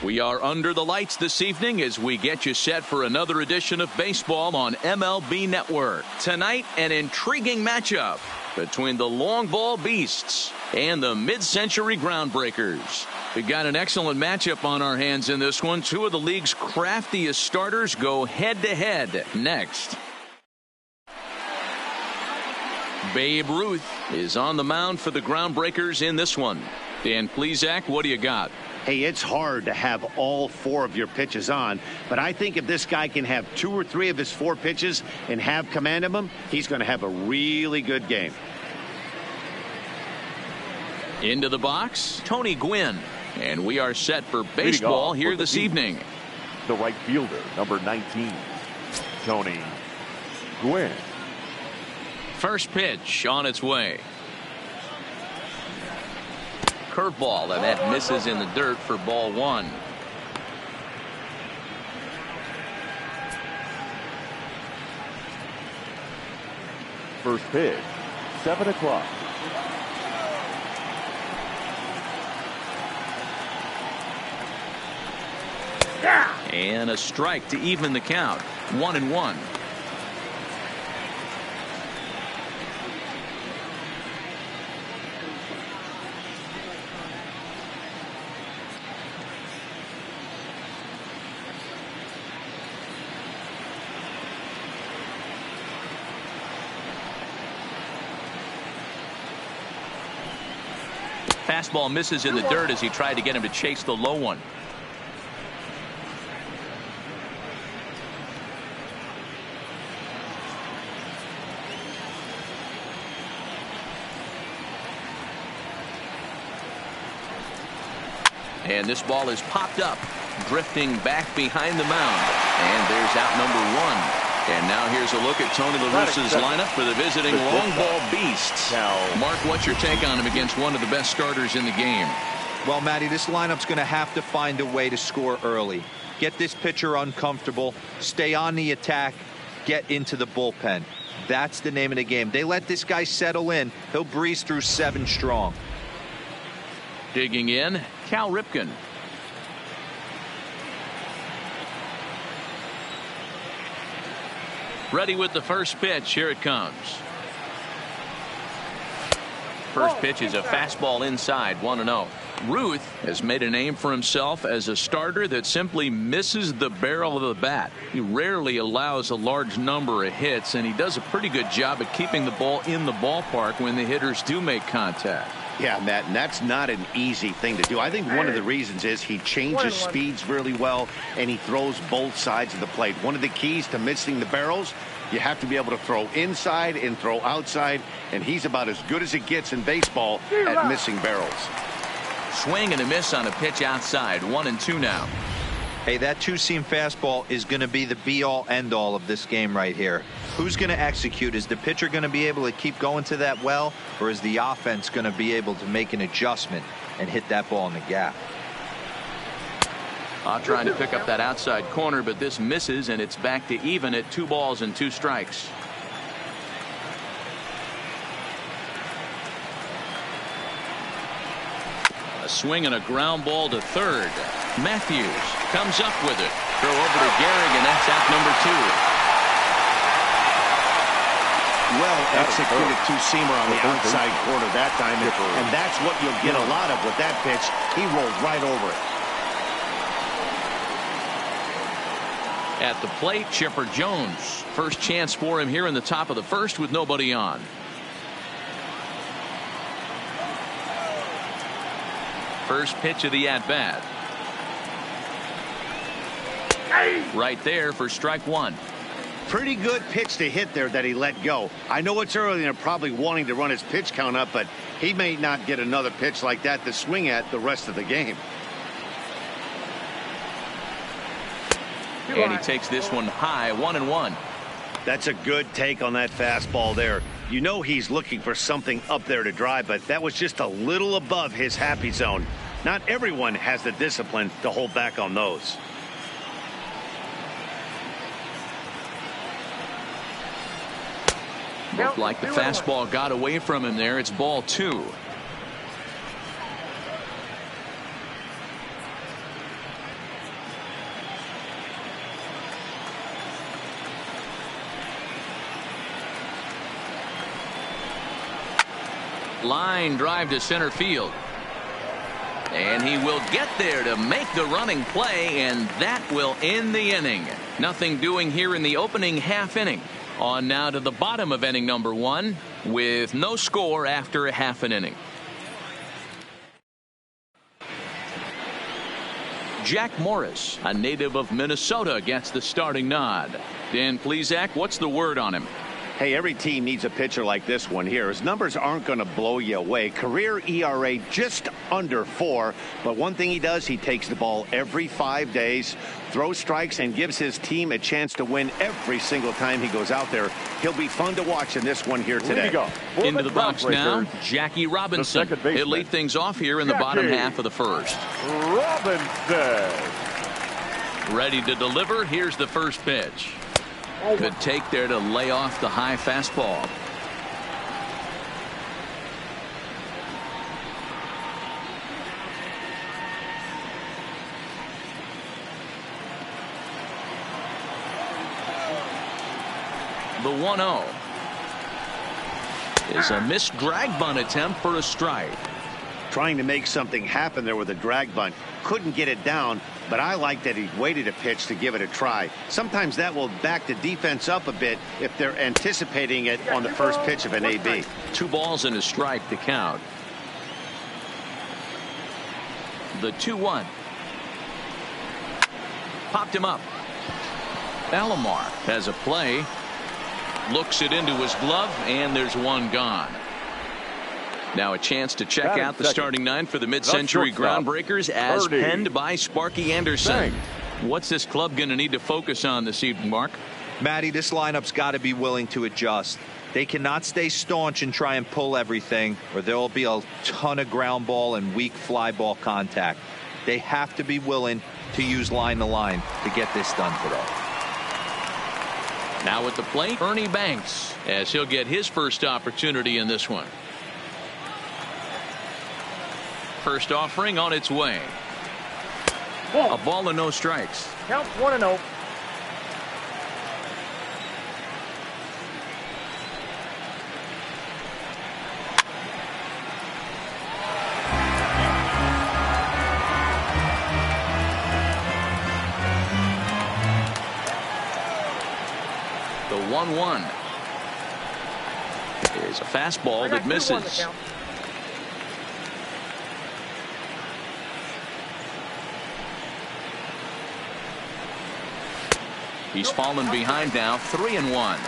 We are under the lights this evening as we get you set for another edition of baseball on MLB Network. Tonight, an intriguing matchup between the long ball Beasts and the mid-century Groundbreakers. We've got an excellent matchup on our hands in this one. Two of the league's craftiest starters go head-to-head next. Babe Ruth is on the mound for the Groundbreakers in this one. Dan Plesac, what do you got? Hey, it's hard to have all four of your pitches on, but I think if this guy can have 2 or 3 of his 4 pitches and have command of them, he's going to have a really good game. Into the box, Tony Gwynn. And we are set for baseball here this evening. The right fielder, number 19, Tony Gwynn. First pitch on its way. Curveball, and that misses in the dirt for ball 1. First pitch, 7 o'clock. And a strike to even the count. 1-1. Fastball misses in the dirt as he tried to get him to chase the low one. And this ball is popped up, drifting back behind the mound. And there's out number 1. And now here's a look at Tony La Russa's lineup for the visiting long ball Beasts. Mark, what's your take on him against one of the best starters in the game? Well, Matty, this lineup's going to have to find a way to score early. Get this pitcher uncomfortable, stay on the attack, get into the bullpen. That's the name of the game. They let this guy settle in, he'll breeze through 7 strong. Digging in, Cal Ripken. Ready with the first pitch. Here it comes. First pitch is a fastball inside, 1-0. Ruth has made a name for himself as a starter that simply misses the barrel of the bat. He rarely allows a large number of hits, and he does a pretty good job at keeping the ball in the ballpark when the hitters do make contact. Yeah, Matt, and that's not an easy thing to do. I think one of the reasons is he changes speeds really well, and he throws both sides of the plate. One of the keys to missing the barrels, you have to be able to throw inside and throw outside, and he's about as good as it gets in baseball at missing barrels. Swing and a miss on a pitch outside. 1-2 now. Hey, that 2-seam fastball is going to be the be-all, end-all of this game right here. Who's going to execute? Is the pitcher going to be able to keep going to that well, or is the offense going to be able to make an adjustment and hit that ball in the gap? Trying to pick up that outside corner, but this misses, and it's back to even at 2 balls and 2 strikes. A swing and a ground ball to third. Matthews comes up with it. Throw over to Gehrig, and that's out number 2. Well executed 2-seamer on the outside corner that time, and that's what you'll get a lot of with that pitch. He rolled right over it. At the plate, Chipper Jones. First chance for him here in the top of the first with nobody on. First pitch of the at-bat. Right there for strike 1. Pretty good pitch to hit there that he let go. I know it's early and they're probably wanting to run his pitch count up, but he may not get another pitch like that to swing at the rest of the game. And he takes this one high, 1-1. That's a good take on that fastball there. You know he's looking for something up there to drive, but that was just a little above his happy zone. Not everyone has the discipline to hold back on those. Looked like the fastball got away from him there. It's ball 2. Line drive to center field. And he will get there to make the running play, and that will end the inning. Nothing doing here in the opening half inning. On now to the bottom of inning number 1 with no score after a half an inning. Jack Morris, a native of Minnesota, gets the starting nod. Dan Plesac, what's the word on him? Hey, every team needs a pitcher like this one here. His numbers aren't going to blow you away. Career ERA just under 4. But one thing he does, he takes the ball every 5 days, throws strikes, and gives his team a chance to win every single time he goes out there. He'll be fun to watch in this one here today. Into the box now, Jackie Robinson. He'll lead things off here in the bottom half of the first. Robinson. Ready to deliver. Here's the first pitch. Good take there to lay off the high fastball. The 1-0 is a missed drag bunt attempt for a strike. Trying to make something happen there with a drag bunt. Couldn't get it down, but I like that he waited a pitch to give it a try. Sometimes that will back the defense up a bit if they're anticipating it on the first pitch of an AB. 2 balls and a strike to count. The 2-1. Popped him up. Alomar has a play. Looks it into his glove, and there's one gone. Now a chance to check out the starting 9 for the mid-century Groundbreakers as penned by Sparky Anderson. What's this club going to need to focus on this evening, Mark? Matty, this lineup's got to be willing to adjust. They cannot stay staunch and try and pull everything, or there will be a ton of ground ball and weak fly ball contact. They have to be willing to use line to line to get this done today. Now at the plate, Ernie Banks, as he'll get his first opportunity in this one. First offering on its way. A ball and no strikes. Count 1-0. The 1-1 is a fastball that misses. He's fallen behind now, 3-1.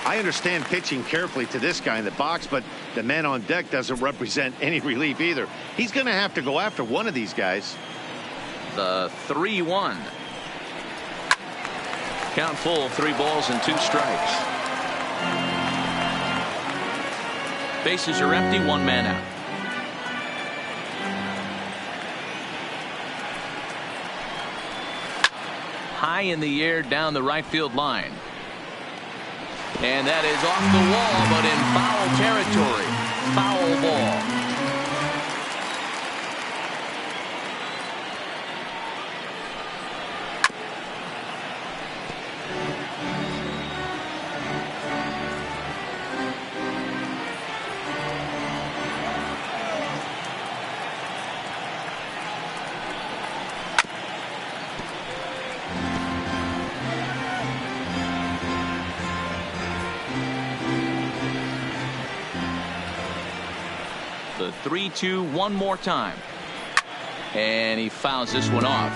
I understand pitching carefully to this guy in the box, but the man on deck doesn't represent any relief either. He's going to have to go after one of these guys. The 3-1. Count full, 3 balls and 2 strikes. Bases are empty, 1 man out. High in the air down the right field line. And that is off the wall, but in foul territory. Foul ball. The 3-2 one more time. And he fouls this one off.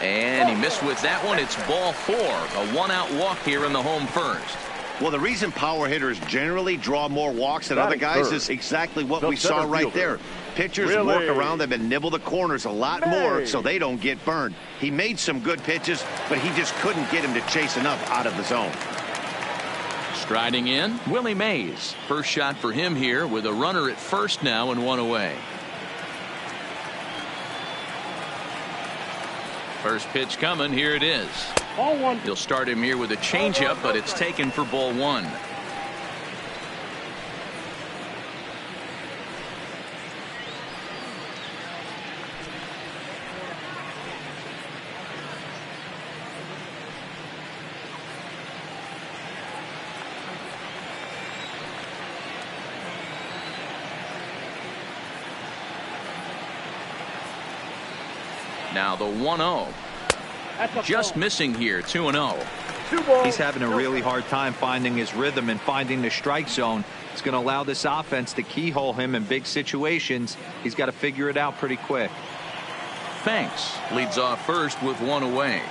And he missed with that one. It's ball 4. A 1-out walk here in the home first. Well, the reason power hitters generally draw more walks than other guys is exactly what we saw right there. Pitchers work around them and nibble the corners a lot more so they don't get burned. He made some good pitches, but he just couldn't get him to chase enough out of the zone. Striding in, Willie Mays. First shot for him here with a runner at first now and 1 away. First pitch coming. Here it is. Ball 1. He'll start him here with a changeup, but it's taken for ball 1. Now the 1-0. Just missing here, 2-0. He's having a really hard time finding his rhythm and finding the strike zone. It's going to allow this offense to keyhole him in big situations. He's got to figure it out pretty quick. Thanks leads off first with one away.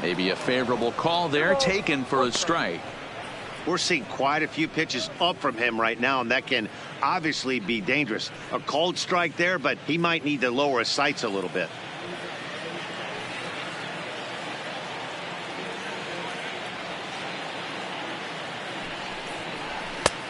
Maybe a favorable call there, taken for a strike. We're seeing quite a few pitches up from him right now, and that can obviously be dangerous. A cold strike there, but he might need to lower his sights a little bit.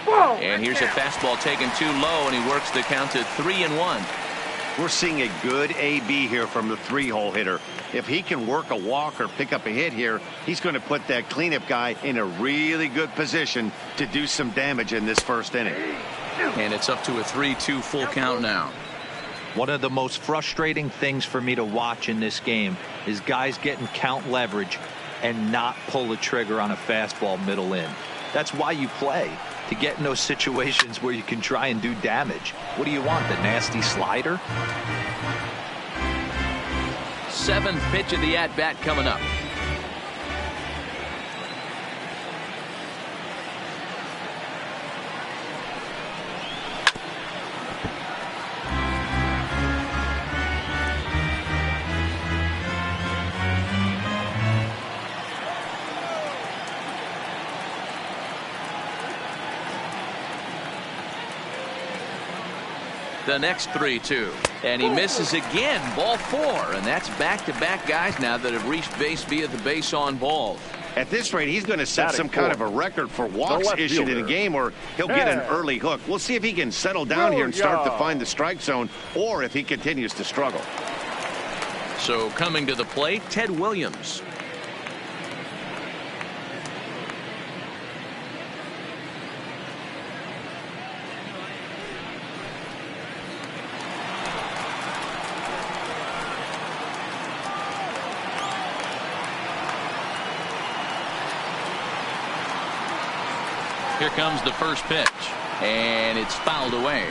And here's a fastball taken too low, and he works the count to 3-1. We're seeing a good AB here from the 3-hole hitter. If he can work a walk or pick up a hit here, he's going to put that cleanup guy in a really good position to do some damage in this first inning. And it's up to a 3-2 full count now. One of the most frustrating things for me to watch in this game is guys getting count leverage and not pull the trigger on a fastball middle in. That's why you play, to get in those situations where you can try and do damage. What do you want, the nasty slider? Seventh pitch of the at-bat coming up. The next 3-2, and he misses again. Ball 4, and that's back-to-back guys now that have reached base via the base on balls. At this rate, he's going to set some kind of a record for walks issued in a game, or he'll get an early hook. We'll see if he can settle down here and start to find the strike zone, or if he continues to struggle. So coming to the plate, Ted Williams. Here comes the first pitch, and it's fouled away.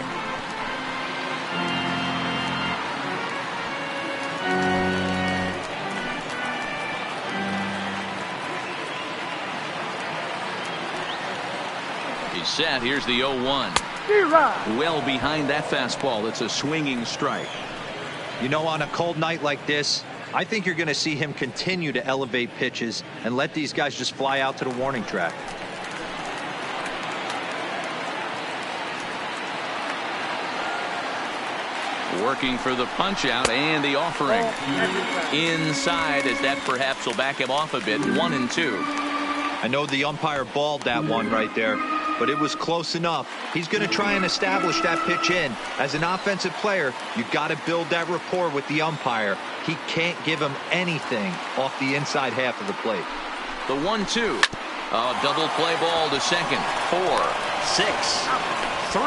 He's set. Here's the 0-1. Well behind that fastball. It's a swinging strike. You know, on a cold night like this, I think you're going to see him continue to elevate pitches and let these guys just fly out to the warning track. Working for the punch out and the offering inside, as that perhaps will back him off a bit. 1-2. I know the umpire balled that one right there, but it was close enough. He's going to try and establish that pitch in. As an offensive player, you got to build that rapport with the umpire. He can't give him anything off the inside half of the plate. The 1-2. Double play ball to second. 4, 6, 3.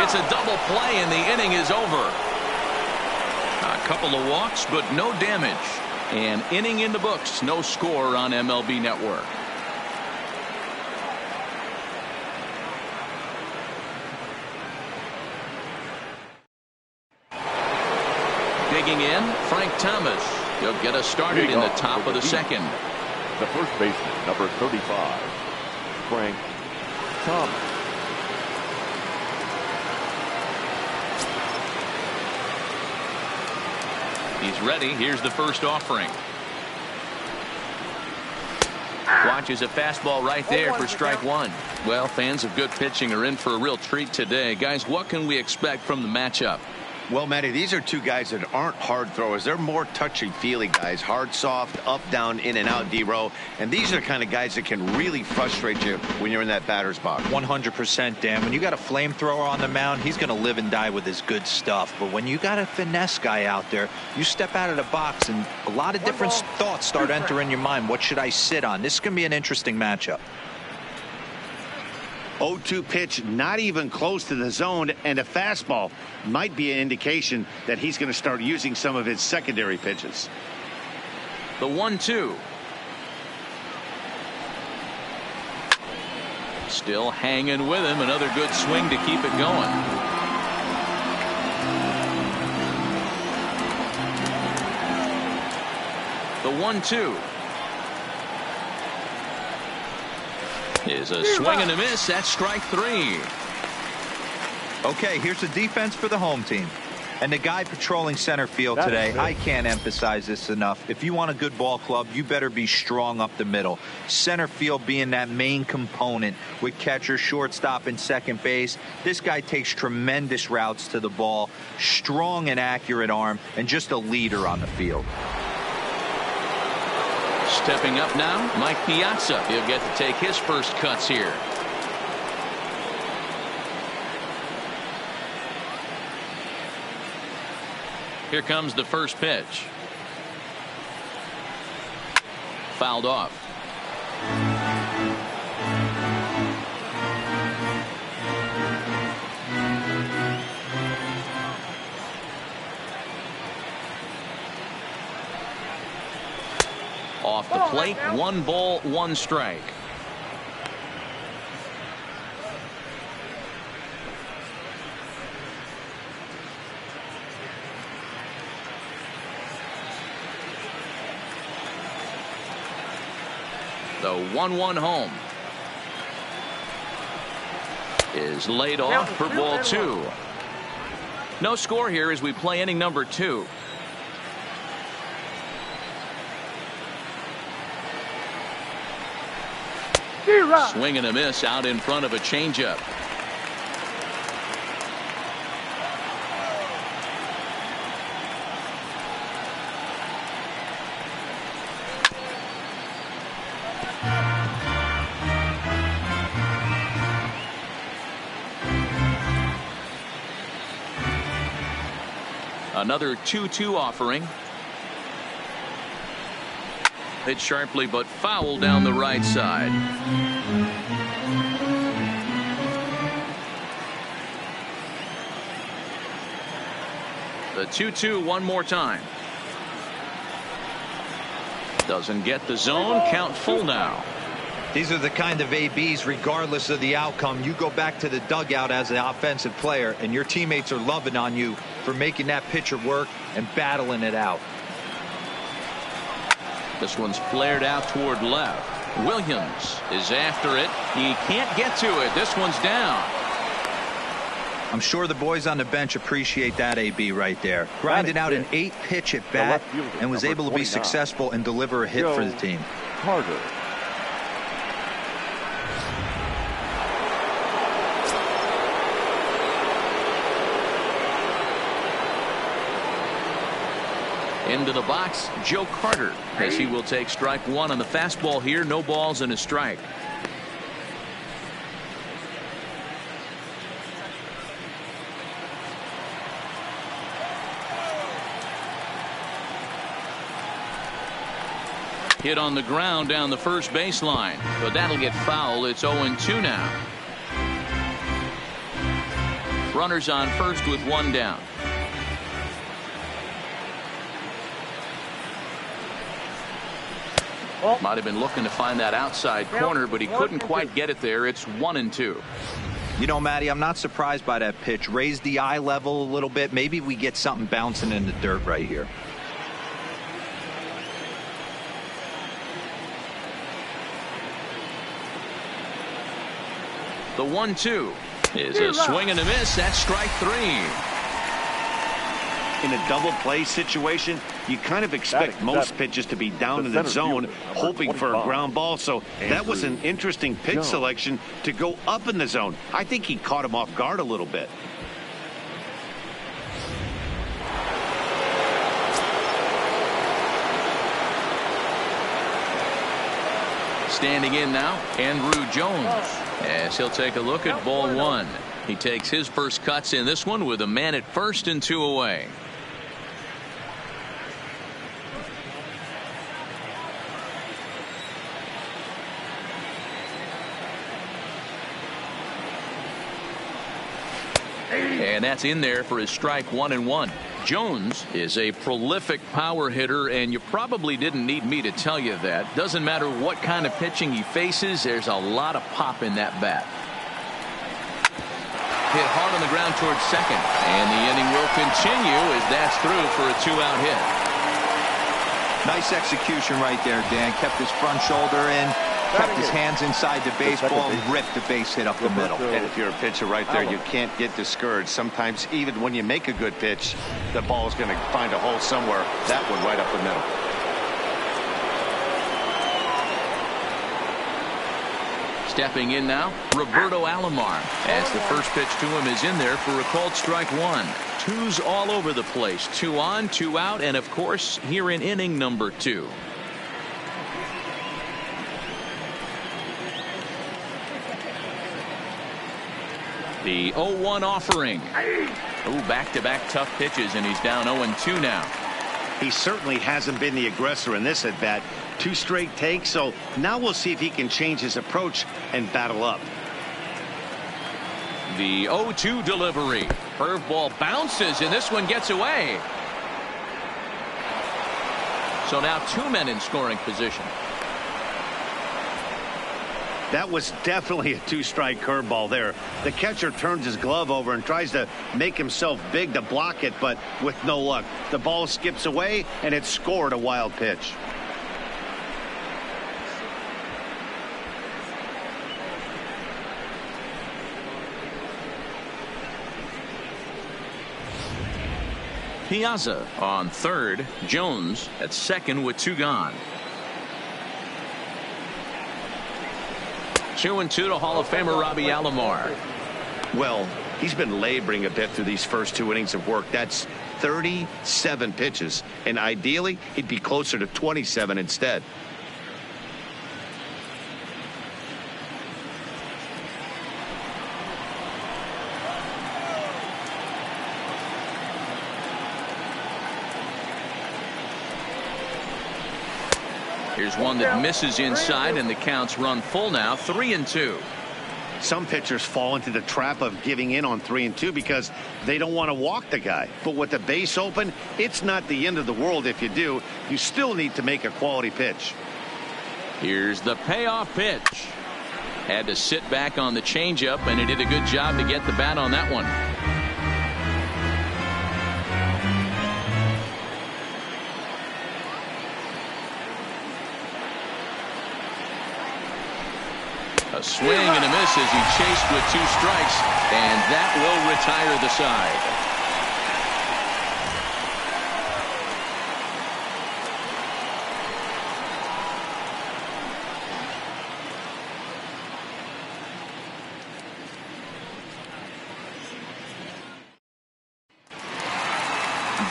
It's a double play, and the inning is over. A couple of walks, but no damage. An inning in the books. No score on MLB Network. Digging in, Frank Thomas. He'll get us started in the top of the second. The first baseman, number 35, Frank Thomas. He's ready. Here's the first offering. Watches a fastball right there for strike one. Well, fans of good pitching are in for a real treat today. Guys, what can we expect from the matchup? Well, Matty, these are two guys that aren't hard throwers. They're more touchy-feely guys. Hard, soft, up, down, in and out, D-row. And these are the kind of guys that can really frustrate you when you're in that batter's box. 100%, Dan. When you got a flamethrower on the mound, he's going to live and die with his good stuff. But when you got a finesse guy out there, you step out of the box and a lot of different thoughts start entering your mind. What should I sit on? This is going to be an interesting matchup. 0-2 pitch, not even close to the zone, and a fastball might be an indication that he's going to start using some of his secondary pitches. The 1-2. Still hanging with him. Another good swing to keep it going. The 1-2 is a swing and a miss. That's strike 3. Okay, here's the defense for the home team. And the guy patrolling center field today, I can't emphasize this enough. If you want a good ball club, you better be strong up the middle. Center field being that main component with catcher, shortstop, and second base. This guy takes tremendous routes to the ball, strong and accurate arm, and just a leader on the field. Stepping up now, Mike Piazza. He'll get to take his first cuts here. Here comes the first pitch. Fouled off. Off the plate, 1 ball, 1 strike. The 1-1 home is laid off for ball 2. No score here as we play inning number 2. Swing and a miss out in front of a changeup. Another 2-2 offering. Hit sharply but foul down the right side. The 2-2 one more time. Doesn't get the zone. Count full now. These are the kind of ABs, regardless of the outcome, you go back to the dugout as an offensive player, and your teammates are loving on you for making that pitcher work and battling it out. This one's flared out toward left. Williams is after it. He can't get to it. This one's down. I'm sure the boys on the bench appreciate that AB right there. Grinded out an 8-pitch at bat and was able to be successful and deliver a hit for the team. Carter. Into the box, Joe Carter, as he will take strike 1 on the fastball here. No balls and a strike. Hit on the ground down the first baseline, but that'll get foul. It's 0-2 now. Runners on first with 1 down. Might have been looking to find that outside corner, but he couldn't quite get it there. It's 1-2. You know, Matty, I'm not surprised by that pitch. Raise the eye level a little bit. Maybe we get something bouncing in the dirt right here. The 1-2 is a swing and a miss. That's strike 3. In a double play situation, you kind of expect most pitches to be down in the zone, hoping for a ground ball. So that was an interesting pitch selection to go up in the zone. I think he caught him off guard a little bit. Standing in now, Andrew Jones, as he'll take a look at ball 1. He takes his first cuts in this one with a man at first and 2 away. And that's in there for his strike 1-1. Jones is a prolific power hitter, and you probably didn't need me to tell you that. Doesn't matter what kind of pitching he faces, there's a lot of pop in that bat. Hit hard on the ground towards second, and the inning will continue as that's through for a 2-out hit. Nice execution right there, Dan. Kept his front shoulder in, kept his hands inside the baseball, and ripped the base hit up the middle. And if you're a pitcher right there, you can't get discouraged. Sometimes even when you make a good pitch, the ball is going to find a hole somewhere. That one right up the middle. Stepping in now, Roberto Alomar, as the first pitch to him is in there for a called strike one. Twos all over the place. 2 on, 2 out, and of course here in inning number 2. The 0-1 offering. Back-to-back tough pitches, and he's down 0-2 now. He certainly hasn't been the aggressor in this at bat. 2 straight takes, so now we'll see if he can change his approach and battle up. The 0-2 delivery. Curveball bounces, and this one gets away. So now 2 men in scoring position. That was definitely a 2-strike curveball there. The catcher turns his glove over and tries to make himself big to block it, but with no luck. The ball skips away, and it scored a wild pitch. Piazza on third. Jones at second with 2 gone. 2-2 to Hall of Famer Robbie Alomar. Well, he's been laboring a bit through these first 2 innings of work. That's 37 pitches, and ideally he'd be closer to 27 instead. Here's one that misses inside, and the count's run full now. 3-2. Some pitchers fall into the trap of giving in on 3-2 because they don't want to walk the guy. But with the base open, it's not the end of the world if you do. You still need to make a quality pitch. Here's the payoff pitch. Had to sit back on the changeup, and he did a good job to get the bat on that one. A swing and a miss as he chased with 2 strikes, and that will retire the side.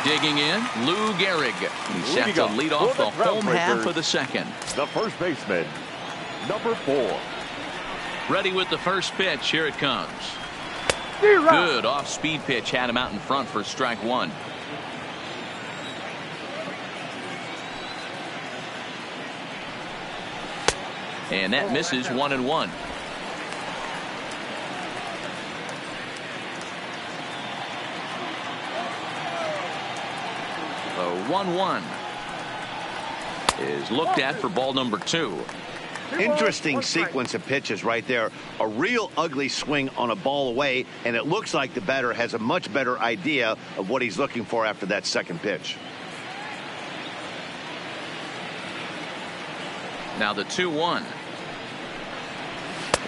Digging in, Lou Gehrig. He's set to lead off the home half of the second. The first baseman, number 4. Ready with the first pitch. Here it comes. Good off-speed pitch. Had him out in front for strike 1. And that misses 1-1. The 1-1 is looked at for ball number 2. Interesting sequence of pitches right there. A real ugly swing on a ball away, and it looks like the batter has a much better idea of what he's looking for after that second pitch. Now the 2-1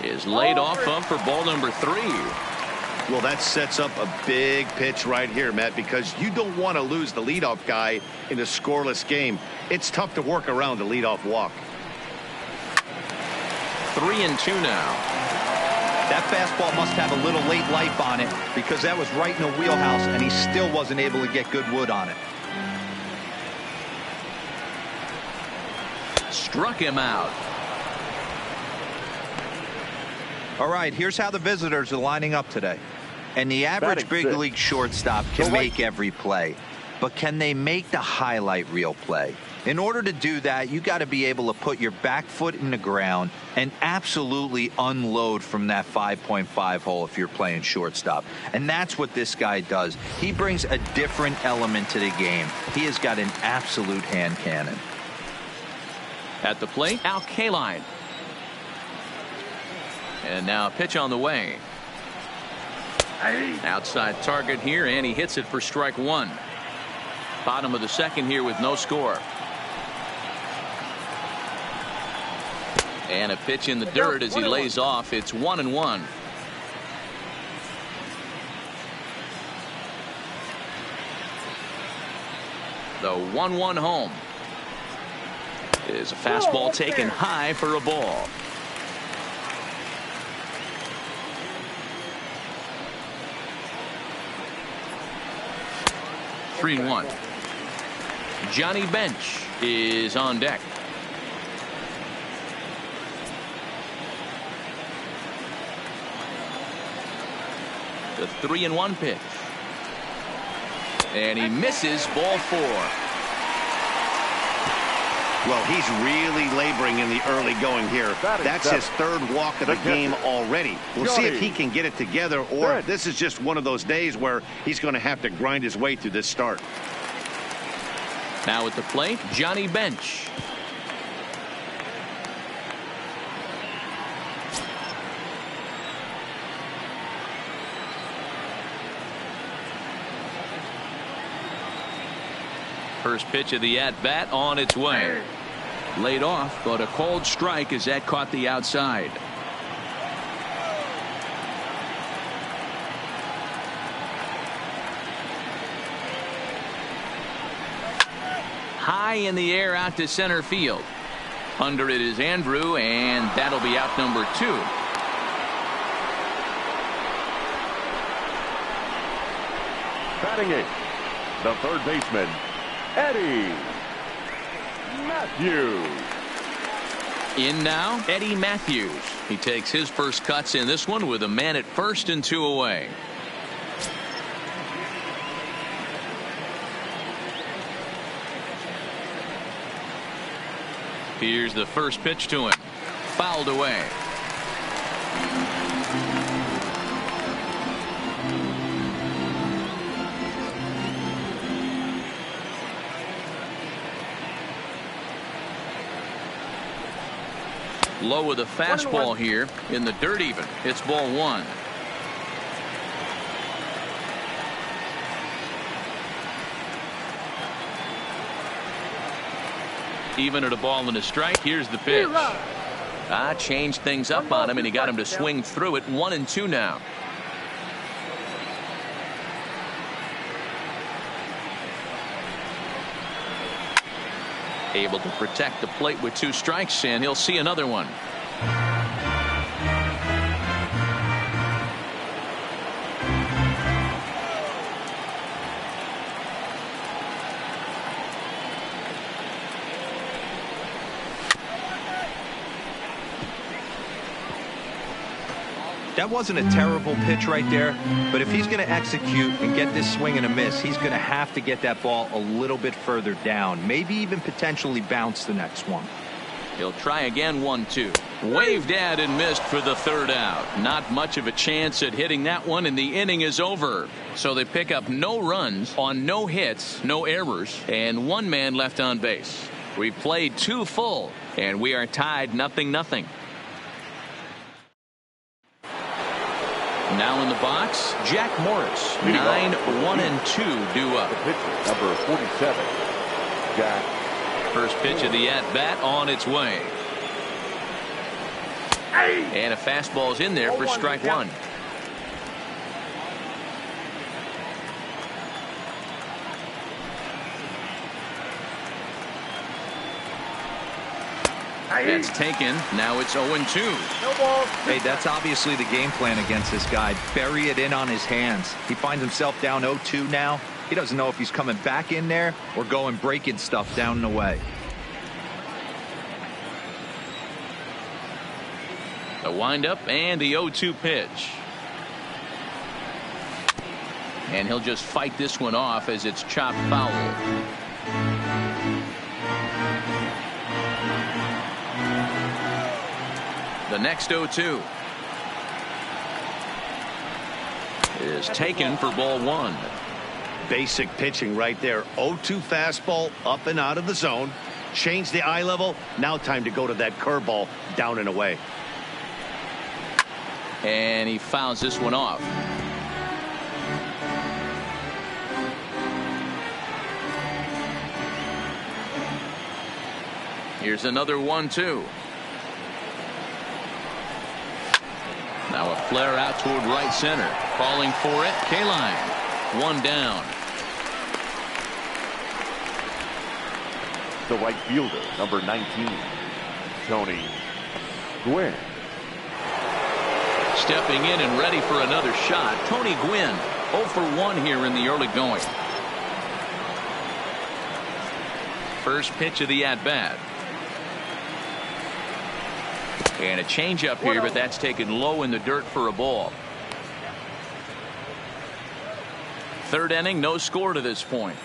is laid off for ball number 3. Well, that sets up a big pitch right here, Matt, because you don't want to lose the leadoff guy in a scoreless game. It's tough to work around the leadoff walk. 3-2 now. That fastball must have a little late life on it because that was right in the wheelhouse, and he still wasn't able to get good wood on it. Struck him out. All right, here's how the visitors are lining up today. And the average big league shortstop can make every play. But can they make the highlight reel play? In order to do that, you got to be able to put your back foot in the ground and absolutely unload from that 5.5 hole if you're playing shortstop. And that's what this guy does. He brings a different element to the game. He has got an absolute hand cannon. At the plate, Al Kaline. And now a pitch on the way. Outside target here, and he hits it for strike one. Bottom of the second here with no score. And a pitch in the dirt as he lays off. It's 1-1. The 1-1 home. Is a fastball taken high for a ball. Three and one. Johnny Bench is on deck. The 3-1 pitch. And he misses, ball four. Well, he's really laboring in the early going here. That's his third walk of the game already. We'll see if he can get it together or if this is just one of those days where he's going to have to grind his way through this start. Now at the plate, Johnny Bench. First pitch of the at-bat on its way. Laid off, but a called strike as that caught the outside. High in the air out to center field. Under it is Andrew, and that'll be out number 2. Batting it, the third baseman, Eddie Matthews. In now, Eddie Matthews. He takes his first cuts in this one with a man at first and 2 away. Here's the first pitch to him. Fouled away. Low with a fastball here in the dirt even. It's ball 1. Even at a ball and a strike. Here's the pitch. Changed things up on him, and he got him to swing through it. 1-2 now. Able to protect the plate with 2 strikes, and he'll see another one. That wasn't a terrible pitch right there, but if he's going to execute and get this swing and a miss, he's going to have to get that ball a little bit further down, maybe even potentially bounce the next one. He'll try again. 1-2. Waved at and missed for the third out. Not much of a chance at hitting that one, and the inning is over. So they pick up no runs on no hits, no errors, and 1 man left on base. We've played 2 full, and we are tied 0-0. Now in the box, Jack Morris. 9-1-2 due up. The pitcher, number 47, Jack. First pitch of the at-bat on its way. And a fastball's in there for strike 1. That's taken. Now it's 0-2. Hey, that's obviously the game plan against this guy. Bury it in on his hands. He finds himself down 0-2 now. He doesn't know if he's coming back in there or going breaking stuff down and away. The windup and the 0-2 pitch. And he'll just fight this one off as it's chopped foul. The next 0-2 is taken for ball one. Basic pitching right there. 0-2 fastball up and out of the zone. Change the eye level. Now time to go to that curveball down and away. And he fouls this one off. Here's another 1-2. Now a flare out toward right center. Calling for it. K-line. One down. The right fielder, number 19, Tony Gwynn. Stepping in and ready for another shot. Tony Gwynn 0 for 1 here in the early going. First pitch of the at-bat. And a changeup here, but that's taken low in the dirt for a ball. Third inning, no score to this point.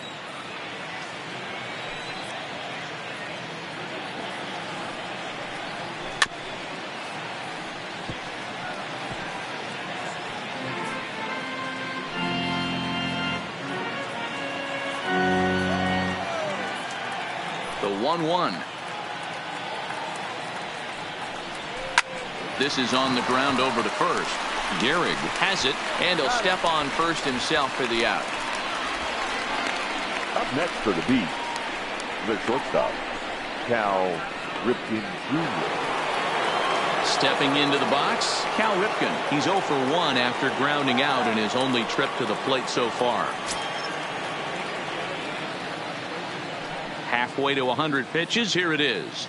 The 1-1. This is on the ground over to first. Gehrig has it, and he'll step on first himself for the out. Up next for the Beasts, the shortstop, Cal Ripken Jr. Stepping into the box, Cal Ripken. He's 0 for 1 after grounding out in his only trip to the plate so far. Halfway to 100 pitches. Here it is.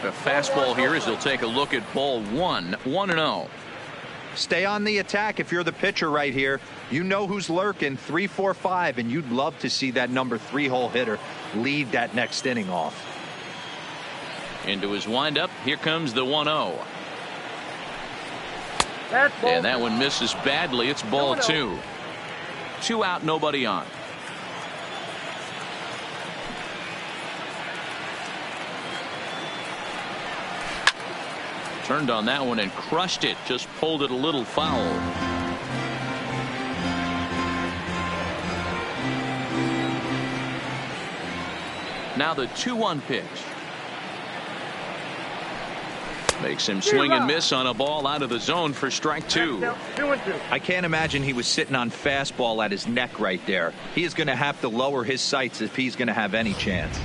A fastball here as he'll take a look at ball one. 1-0. Stay on the attack if you're the pitcher right here. You know who's lurking. 3, 4, 5, and you'd love to see that number 3 hole hitter lead that next inning off. Into his windup. Here comes the 1-0. And that one misses badly. It's ball 2. 2 out, nobody on. Turned on that one and crushed it. Just pulled it a little foul. Now the 2-1 pitch. Makes him swing and miss on a ball out of the zone for strike 2. I can't imagine he was sitting on fastball at his neck right there. He is going to have to lower his sights if he's going to have any chance.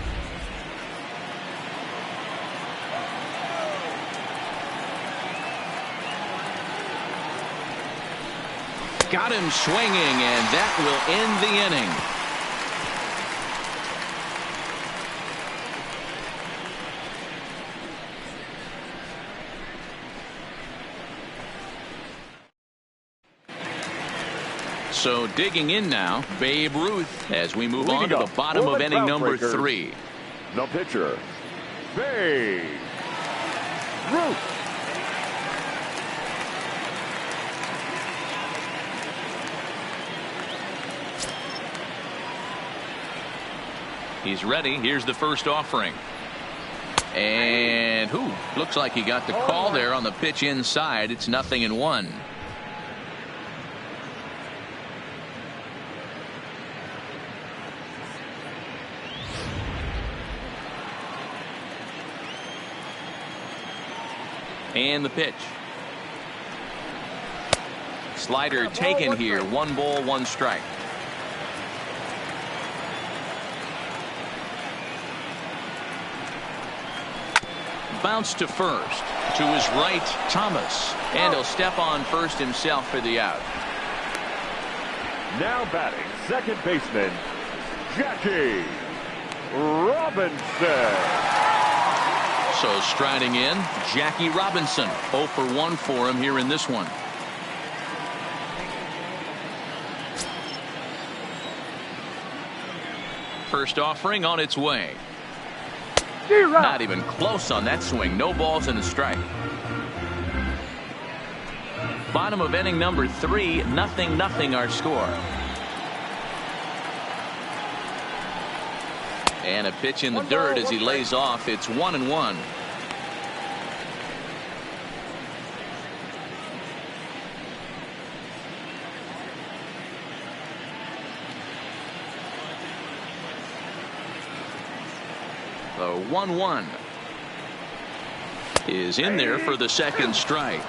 Got him swinging, and that will end the inning. So digging in now, Babe Ruth, as we move on to the bottom of inning number 3. The pitcher, Babe Ruth. He's ready. Here's the first offering. And looks like he got the call there on the pitch inside. It's 0-1. And the pitch. Slider taken here. 1 ball, 1 strike. Bounce to first. To his right, Thomas. And he'll step on first himself for the out. Now batting, second baseman, Jackie Robinson. So striding in, Jackie Robinson. 0 for 1 for him here in this one. First offering on its way. Not even close on that swing. No balls and a strike. Bottom of inning number 3. 0-0 our score. And a pitch in the dirt as he lays off. It's 1-1. The 1-1 is in there for the second strike.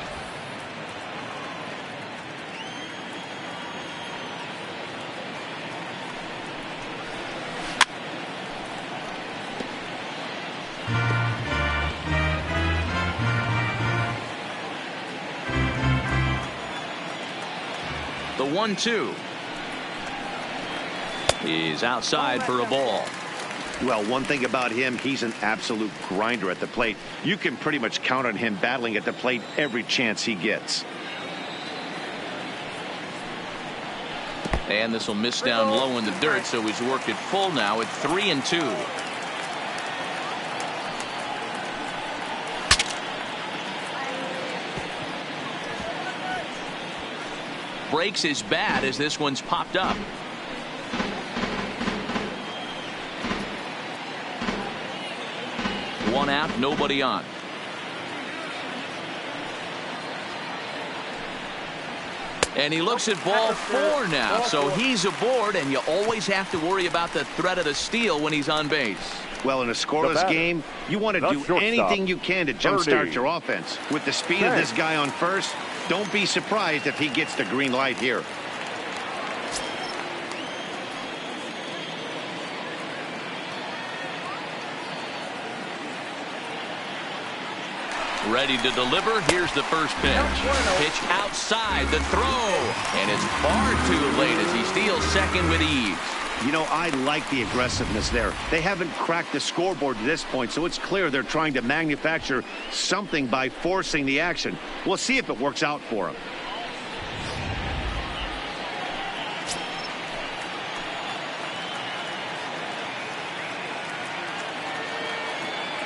The 1-2 is outside for a ball. Well, one thing about him, he's an absolute grinder at the plate. You can pretty much count on him battling at the plate every chance he gets. And this will miss down low in the dirt, so he's worked it full now at 3-2. Breaks his bat as this one's popped up. One out, nobody on. And he looks at ball 4 now, so he's aboard, and you always have to worry about the threat of the steal when he's on base. Well, in a scoreless game, you want to do anything you can to jumpstart your offense. With the speed of this guy on first, don't be surprised if he gets the green light here. Ready to deliver. Here's the first pitch. Pitch outside the throw. And it's far too late as he steals second with ease. You know, I like the aggressiveness there. They haven't cracked the scoreboard to this point, so it's clear they're trying to manufacture something by forcing the action. We'll see if it works out for them.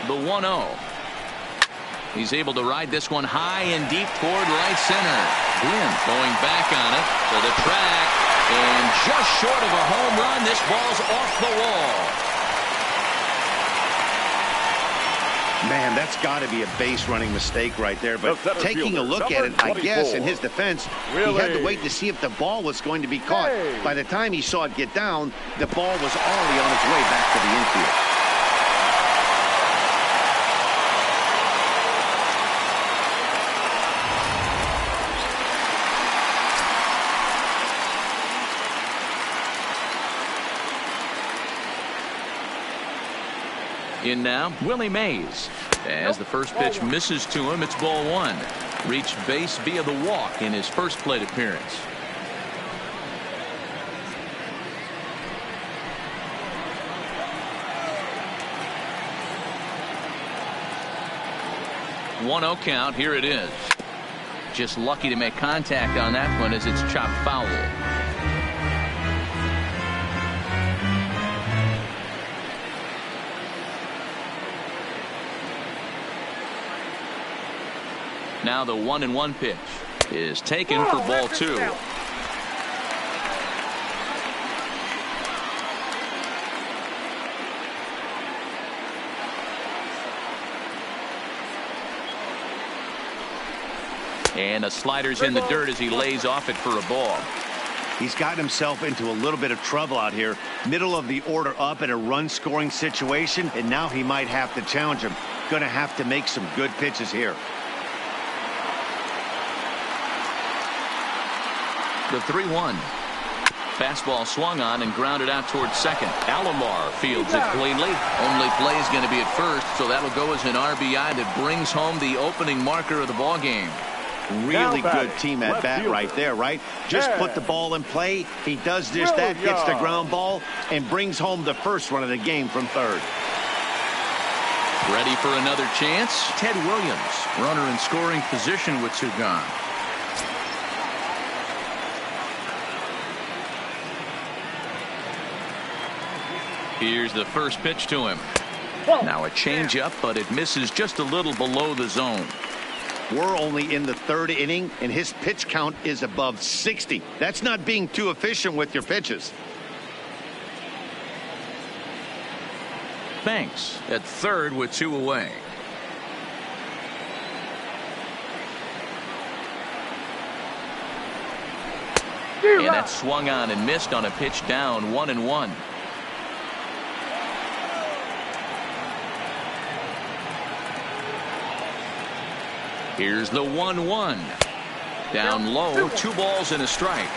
The 1-0. He's able to ride this one high and deep toward right center. Gwynn going back on it to the track. And just short of a home run, this ball's off the wall. Man, that's got to be a base running mistake right there. But taking a look at it, I guess, in his defense, he had to wait to see if the ball was going to be caught. By the time he saw it get down, the ball was already on its way back to the infield. In now, Willie Mays. As the first pitch misses to him, it's ball 1. Reached base via the walk in his first plate appearance. One-0 count. Here it is. Just lucky to make contact on that one as it's chopped foul. Now the 1-1 pitch is taken for ball 2. And a slider's in the dirt as he lays off it for a ball. He's got himself into a little bit of trouble out here. Middle of the order up in a run-scoring situation, and now he might have to challenge him. Going to have to make some good pitches here. The 3-1. Fastball swung on and grounded out towards second. Alomar fields it cleanly. Only play is going to be at first, so that'll go as an RBI that brings home the opening marker of the ball game. Really good team at bat right there, right? Just put the ball in play. He does just that, gets the ground ball, and brings home the first run of the game from third. Ready for another chance? Ted Williams, runner in scoring position with 2 gone. Here's the first pitch to him. Now a changeup, but it misses just a little below the zone. We're only in the 3rd inning, and his pitch count is above 60. That's not being too efficient with your pitches. Banks at 3rd with 2 away. And that swung on and missed on a pitch down, 1-1. Here's the 1-1. Down low, 2 balls and a strike.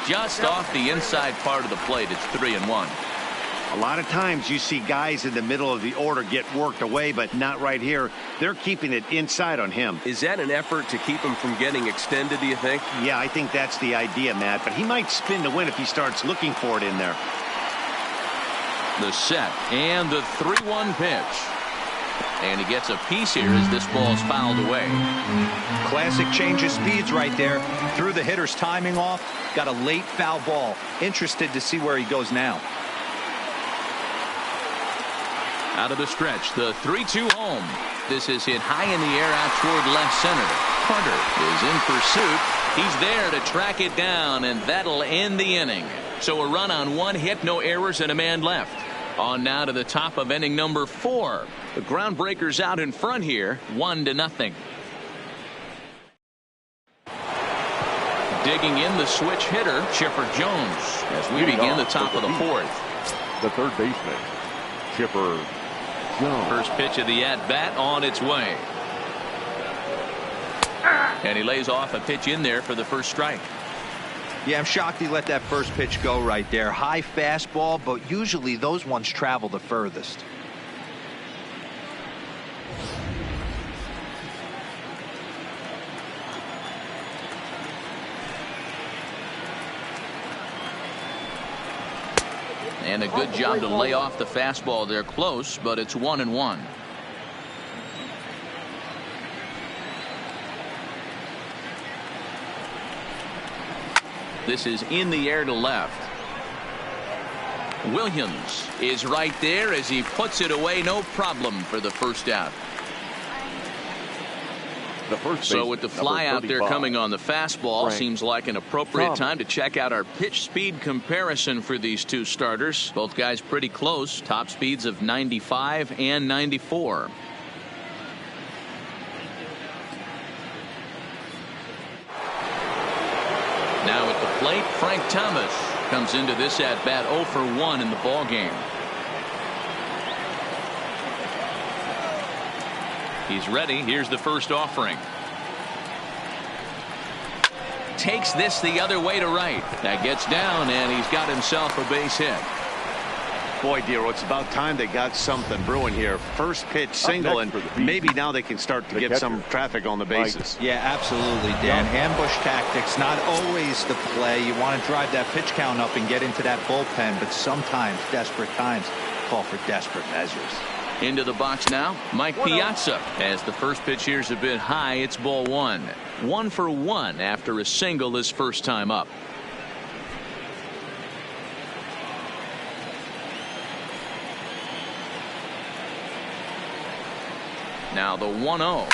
Just off the inside part of the plate. It's 3-1. A lot of times you see guys in the middle of the order get worked away, but not right here. They're keeping it inside on him. Is that an effort to keep him from getting extended, do you think? Yeah, I think that's the idea, Matt. But he might spin to win if he starts looking for it in there. The set and the 3-1 pitch. And he gets a piece here as this ball's fouled away. Classic change of speeds right there. Threw the hitter's timing off. Got a late foul ball. Interested to see where he goes now. Out of the stretch, the 3-2 home. This is hit high in the air out toward left center. Carter is in pursuit. He's there to track it down, and that'll end the inning. So a run on 1 hit, no errors, and a man left. On now to the top of inning number 4. The Groundbreakers out in front here, 1-0. Digging in the switch hitter, Chipper Jones, as we begin the top of the 4th. The third baseman, Chipper Jones. First pitch of the at-bat on its way. And he lays off a pitch in there for the first strike. Yeah, I'm shocked he let that first pitch go right there. High fastball, but usually those ones travel the furthest. And a good job to lay off the fastball there close, but it's 1-1. This is in the air to left. Williams is right there as he puts it away. No problem for the first out. So with the fly out there coming on the fastball, seems like an appropriate time to check out our pitch speed comparison for these two starters. Both guys pretty close. Top speeds of 95 and 94. Now at the plate, Frank Thomas comes into this at bat 0 for 1 in the ball game. He's ready. Here's the first offering. Takes this the other way to right. That gets down, and he's got himself a base hit. Boy, Dero, it's about time they got something brewing here. First pitch single, and maybe now they can start to get some traffic on the bases. Yeah, absolutely, Dan. Ambush tactics, not always the play. You want to drive that pitch count up and get into that bullpen, but sometimes desperate times call for desperate measures. Into the box now, Mike Piazza. As the first pitch here's a bit high, it's ball 1. 1 for 1 after a single his first time up. Now the 1-0.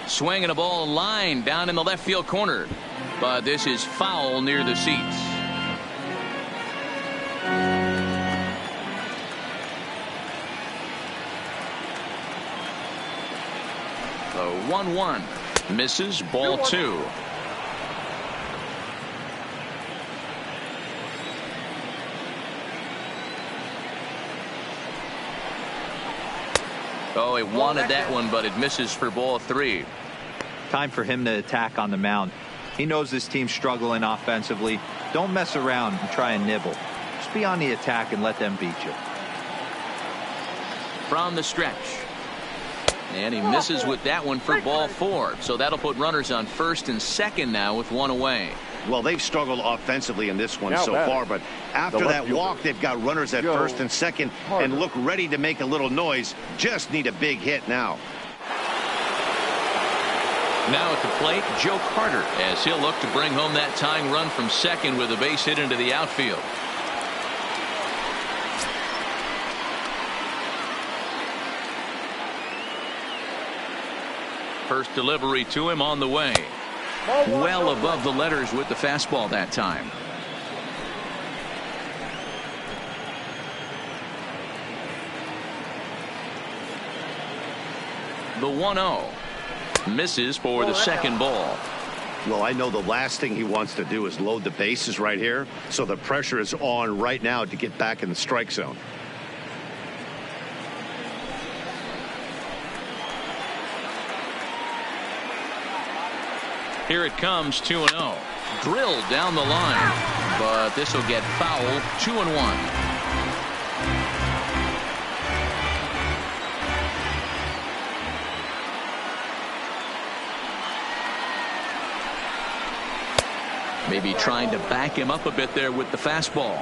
Swinging a ball line down in the left field corner. But this is foul near the seats. The 1-1 misses, ball 2. Oh, he wanted that one, but it misses for ball 3. Time for him to attack on the mound. He knows this team's struggling offensively. Don't mess around and try and nibble. Just be on the attack and let them beat you. From the stretch. And he misses with that one for ball 4. So that'll put runners on first and second now with 1 away. Well, they've struggled offensively in this one so far, but after that walk, they've got runners at first and second and look ready to make a little noise. Just need a big hit now. Now at the plate, Joe Carter, as he'll look to bring home that tying run from second with a base hit into the outfield. First delivery to him on the way. Well above the letters with the fastball that time. The 1-0 misses for the second ball. Well, I know the last thing he wants to do is load the bases right here, so the pressure is on right now to get back in the strike zone. Here it comes, 2-0. Drilled down the line, but this will get fouled. 2-1. Maybe trying to back him up a bit there with the fastball.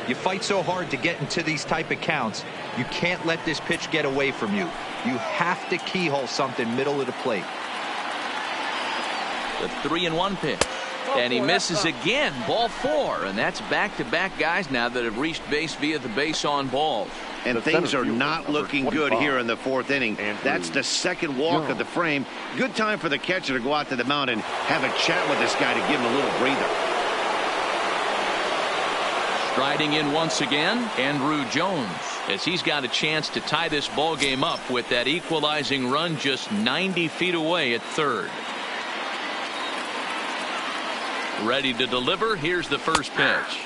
You fight so hard to get into these type of counts. You can't let this pitch get away from you. You have to keyhole something middle of the plate. The 3-1 pitch. And he misses again. Ball 4. And that's back-to-back guys now that have reached base via the base on balls. And things are not looking good here in the 4th inning. That's the second walk of the frame. Good time for the catcher to go out to the mound and have a chat with this guy to give him a little breather. Striding in once again, Andrew Jones, as he's got a chance to tie this ball game up with that equalizing run just 90 feet away at third. Ready to deliver. Here's the first pitch.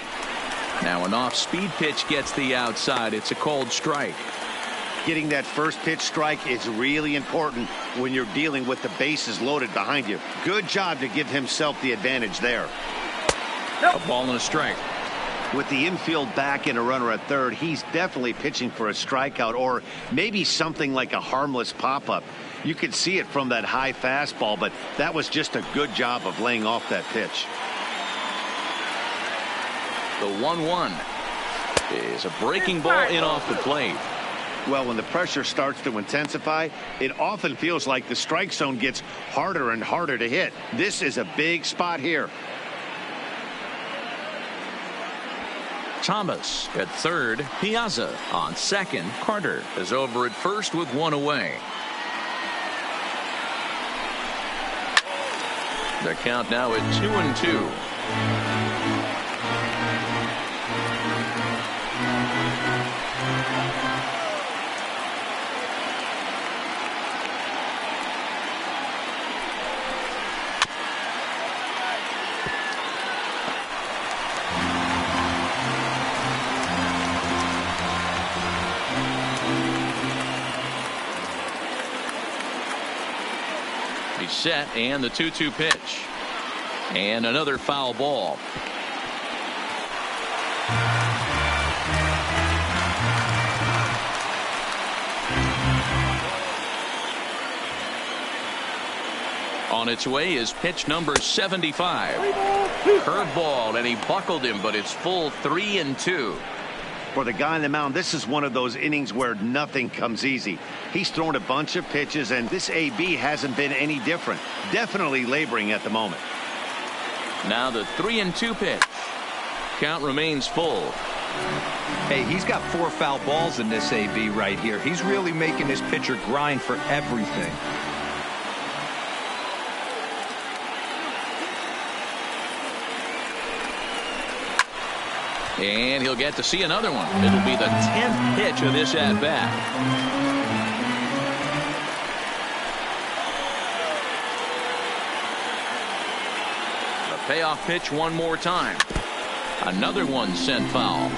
Now an off-speed pitch gets the outside. It's a called strike. Getting that first pitch strike is really important when you're dealing with the bases loaded behind you. Good job to give himself the advantage there. A ball and a strike. With the infield back and a runner at third, he's definitely pitching for a strikeout or maybe something like a harmless pop-up. You could see it from that high fastball, but that was just a good job of laying off that pitch. The 1-1 is a breaking ball in off the plate. Well, when the pressure starts to intensify, it often feels like the strike zone gets harder and harder to hit. This is a big spot here. Thomas at third. Piazza on second. Carter is over at first with one away. The count now at 2-2. He's set, and the 2-2 pitch. And another foul ball. On its way is pitch number 75. Curveball, and he buckled him, but it's full 3-2. For the guy on the mound, this is one of those innings where nothing comes easy. He's thrown a bunch of pitches, and this AB hasn't been any different. Definitely laboring at the moment. Now the 3-2 pitch. Count remains full. Hey, he's got 4 foul balls in this AB right here. He's really making this pitcher grind for everything. And he'll get to see another one. It'll be the 10th pitch of this at-bat. The payoff pitch one more time. Another one sent foul.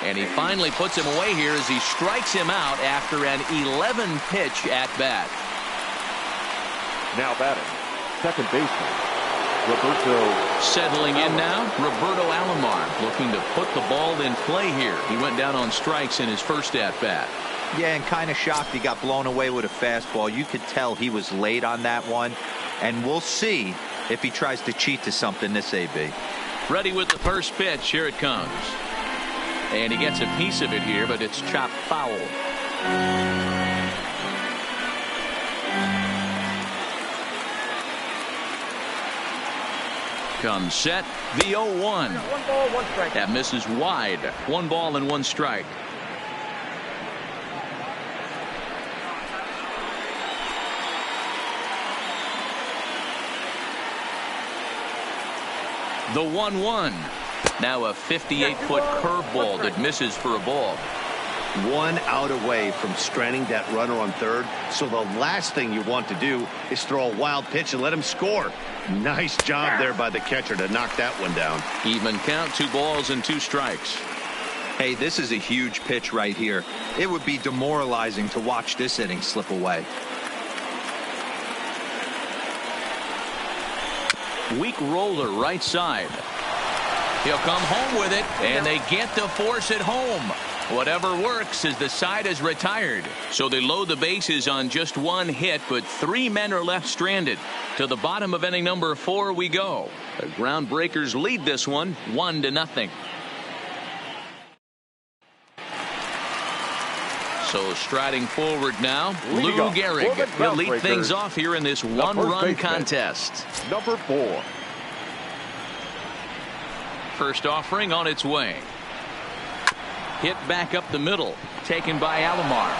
And he finally puts him away here as he strikes him out after an 11-pitch at-bat. Now batting, second baseman, Roberto. Settling in now, Roberto Alomar, looking to put the ball in play here. He went down on strikes in his first at-bat. Yeah, and kind of shocked he got blown away with a fastball. You could tell he was late on that one. And we'll see if he tries to cheat to something this AB. Ready with the first pitch. Here it comes. And he gets a piece of it here, but it's chopped foul. Comes set, the 0-1. 1 ball, 1 strike. That misses wide. 1 ball and 1 strike. The 1-1. Now a 58-foot curveball that misses for a ball. 1 out away from stranding that runner on third. So the last thing you want to do is throw a wild pitch and let him score. Nice job there by the catcher to knock that one down. Even count, 2 balls and 2 strikes. Hey, this is a huge pitch right here. It would be demoralizing to watch this inning slip away. Weak roller right side. He'll come home with it, and they get to force it home. Whatever works as the side is retired. So they load the bases on just 1 hit, but 3 men are left stranded. To the bottom of inning number 4 we go. The Groundbreakers lead this one 1-0. So striding forward now, Lou Gehrig. He'll lead things off here in this 1-run contest. Number 4. First offering on its way. Hit back up the middle, taken by Alomar.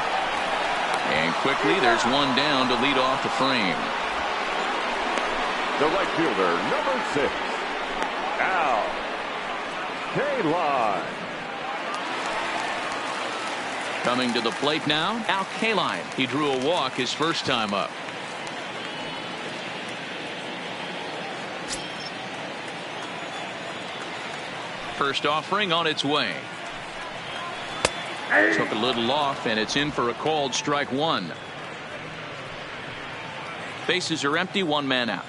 And quickly there's one down to lead off the frame. The right fielder, number 6, Al Kaline. Coming to the plate now, Al Kaline. He drew a walk his first time up. First offering on its way. Took a little off, and it's in for a called strike 1. Bases are empty, 1 man out.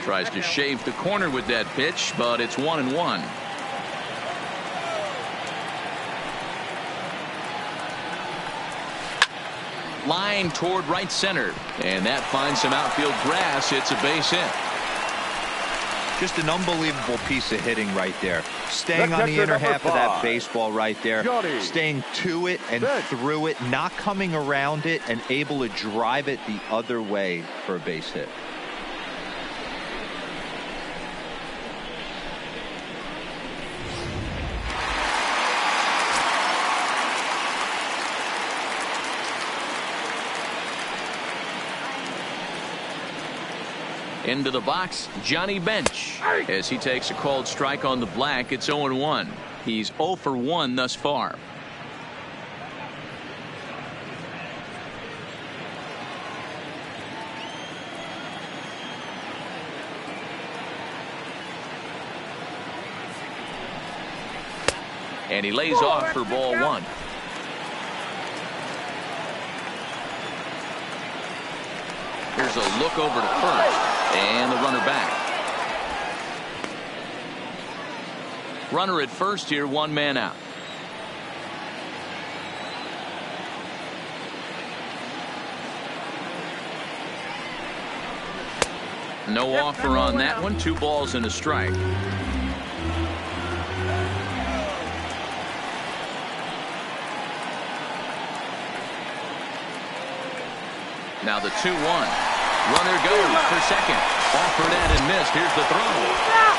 Tries to shave the corner with that pitch, but it's 1-1. Line toward right center, and that finds some outfield grass. It's a base hit. Just an unbelievable piece of hitting right there. Staying on the inner half of that baseball right there. Staying to it and through it, not coming around it, and able to drive it the other way for a base hit. Into the box, Johnny Bench. As he takes a called strike on the black, it's 0-1. He's 0 for 1 thus far. And he lays off for ball 1. Here's a look over to first. And the runner back. Runner at first here, 1 man out. No offer on that one. 2 balls and a strike. Now the 2-1. Runner goes for second. Offered at and missed. Here's the throw.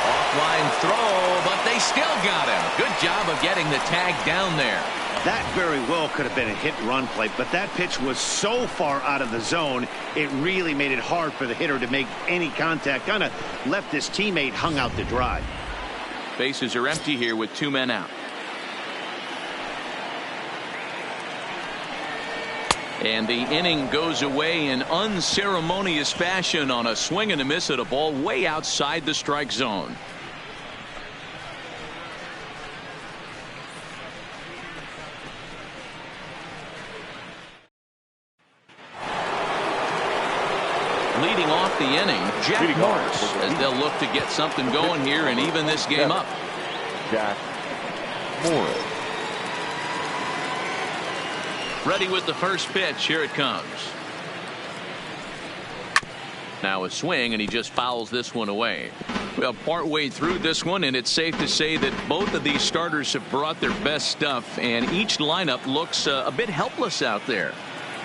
Offline throw, but they still got him. Good job of getting the tag down there. That very well could have been a hit-and-run play, but that pitch was so far out of the zone, it really made it hard for the hitter to make any contact. Kind of left his teammate hung out to dry. Bases are empty here with 2 men out. And the inning goes away in unceremonious fashion on a swing and a miss at a ball way outside the strike zone. Leading off the inning, Jack Morris, as they'll look to get something going here and even this game up. Jack Morris. Ready with the first pitch. Here it comes. Now a swing, and he just fouls this one away. Well, partway through this one, and it's safe to say that both of these starters have brought their best stuff, and each lineup looks a bit helpless out there.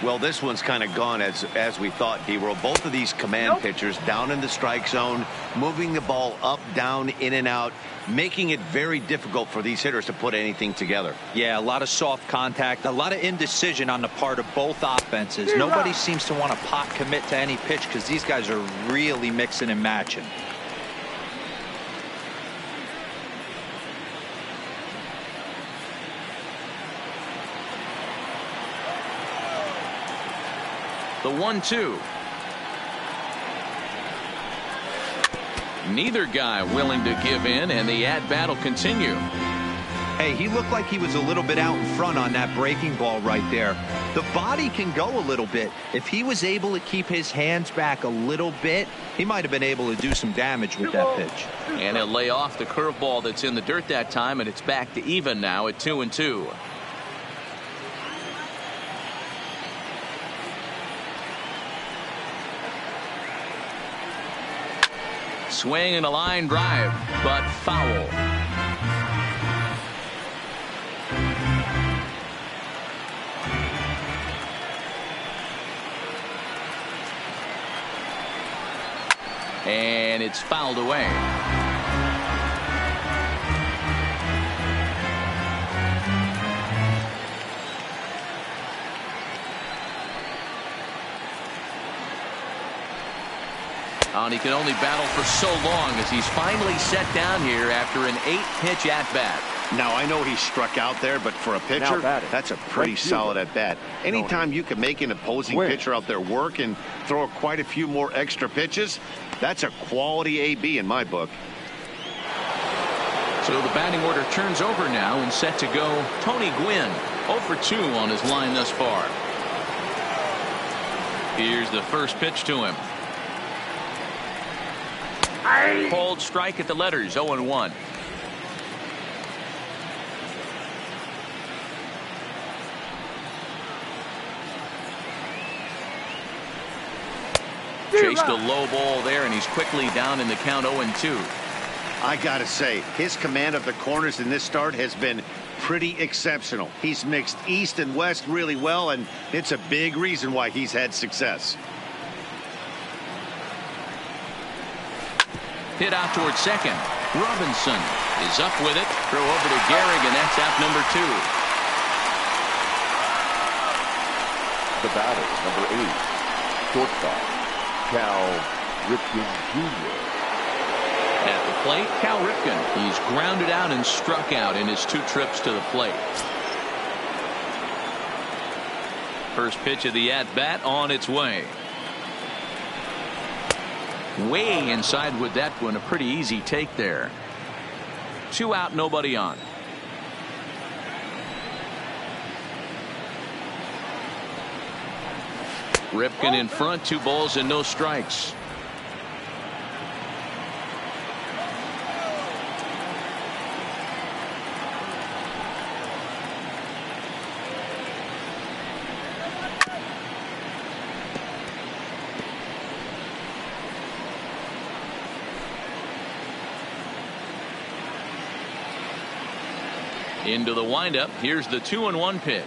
Well, this one's kind of gone as we thought, D-Roll. Both of these command pitchers down in the strike zone, moving the ball up, down, in and out, making it very difficult for these hitters to put anything together. Yeah, a lot of soft contact, a lot of indecision on the part of both offenses. Nobody seems to want to pot commit to any pitch because these guys are really mixing and matching. The 1-2. Neither guy willing to give in, and the at-bat will continue. Hey, he looked like he was a little bit out in front on that breaking ball right there. The body can go a little bit. If he was able to keep his hands back a little bit, he might have been able to do some damage with that pitch. And he'll lay off the curveball that's in the dirt that time, and it's back to even now at 2-2. Swing and a line drive, but foul. And it's fouled away. And he can only battle for so long as he's finally set down here after an 8-pitch at-bat. Now, I know he struck out there, but for a pitcher, that's a pretty solid at-bat. Anytime you can make an opposing pitcher out there work and throw quite a few more extra pitches, that's a quality AB in my book. So the batting order turns over now and set to go Tony Gwynn. 0 for 2 on his line thus far. Here's the first pitch to him. Called strike at the letters, 0-1. Chased a low ball there, and he's quickly down in the count, 0-2. I gotta say, his command of the corners in this start has been pretty exceptional. He's mixed east and west really well, and it's a big reason why he's had success. Hit out towards second. Robinson is up with it. Throw over to Gehrig, and that's out number 2. The batter, number 8, shortstop, Cal Ripken Jr. At the plate, Cal Ripken. He's grounded out and struck out in his 2 trips to the plate. First pitch of the at-bat on its way. Way inside with that one. A pretty easy take there. 2 out, nobody on. Ripken in front, 2 balls and no strikes. Into the windup. Here's the 2-1 pitch.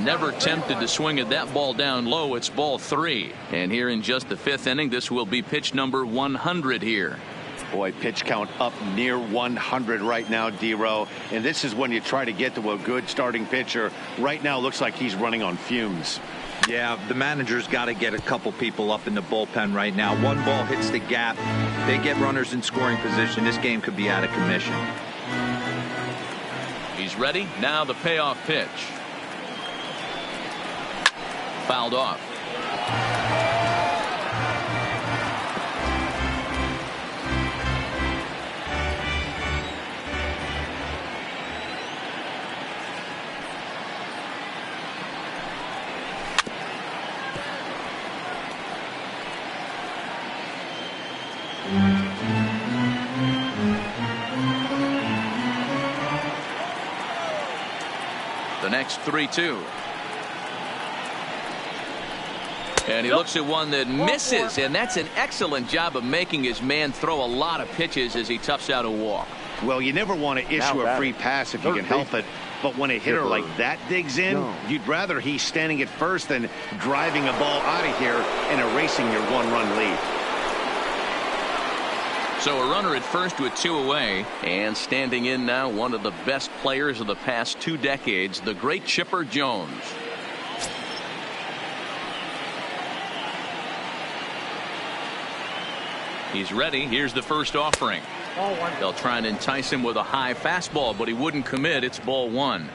Never tempted to swing at that ball down low. It's ball 3. And here in just the 5th inning, this will be pitch number 100 here. Boy, pitch count up near 100 right now, D-Row. And this is when you try to get to a good starting pitcher. Right now, looks like he's running on fumes. Yeah, the manager's got to get a couple people up in the bullpen right now. One ball hits the gap. They get runners in scoring position. This game could be out of commission. He's ready. Now the payoff pitch. Fouled off. The next 3-2. And he looks at one that misses, and that's an excellent job of making his man throw a lot of pitches as he toughs out a walk. Well, you never want to issue a free pass if you can help it. But when a hitter like that digs in, you'd rather he's standing at first than driving a ball out of here and erasing your one-run lead. So a runner at first with 2 away, and standing in now one of the best players of the past 2 decades, the great Chipper Jones. He's ready. Here's the first offering. They'll try and entice him with a high fastball, but he wouldn't commit. It's ball 1.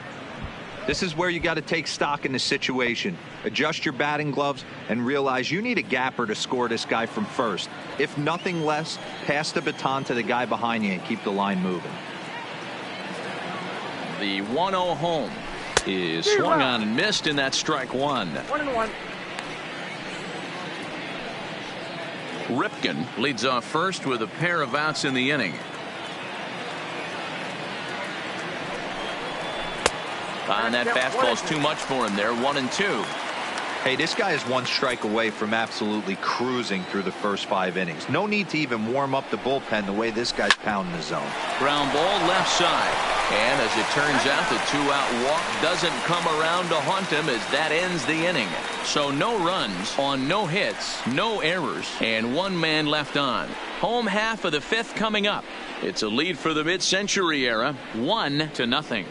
This is where you got to take stock in the situation. Adjust your batting gloves and realize you need a gapper to score this guy from first. If nothing less, pass the baton to the guy behind you and keep the line moving. The 1-0 home is swung on and missed, and that's strike 1. 1-1. Ripken leads off first with a pair of outs in the inning. And that fastball's too much for him there. 1-2. Hey, this guy is 1 strike away from absolutely cruising through the first 5 innings. No need to even warm up the bullpen the way this guy's pounding the zone. Ground ball left side. And as it turns out, the 2-out walk doesn't come around to haunt him as that ends the inning. So no runs on no hits, no errors, and 1 man left on. Home half of the 5th coming up. It's a lead for the mid-century era, 1-0.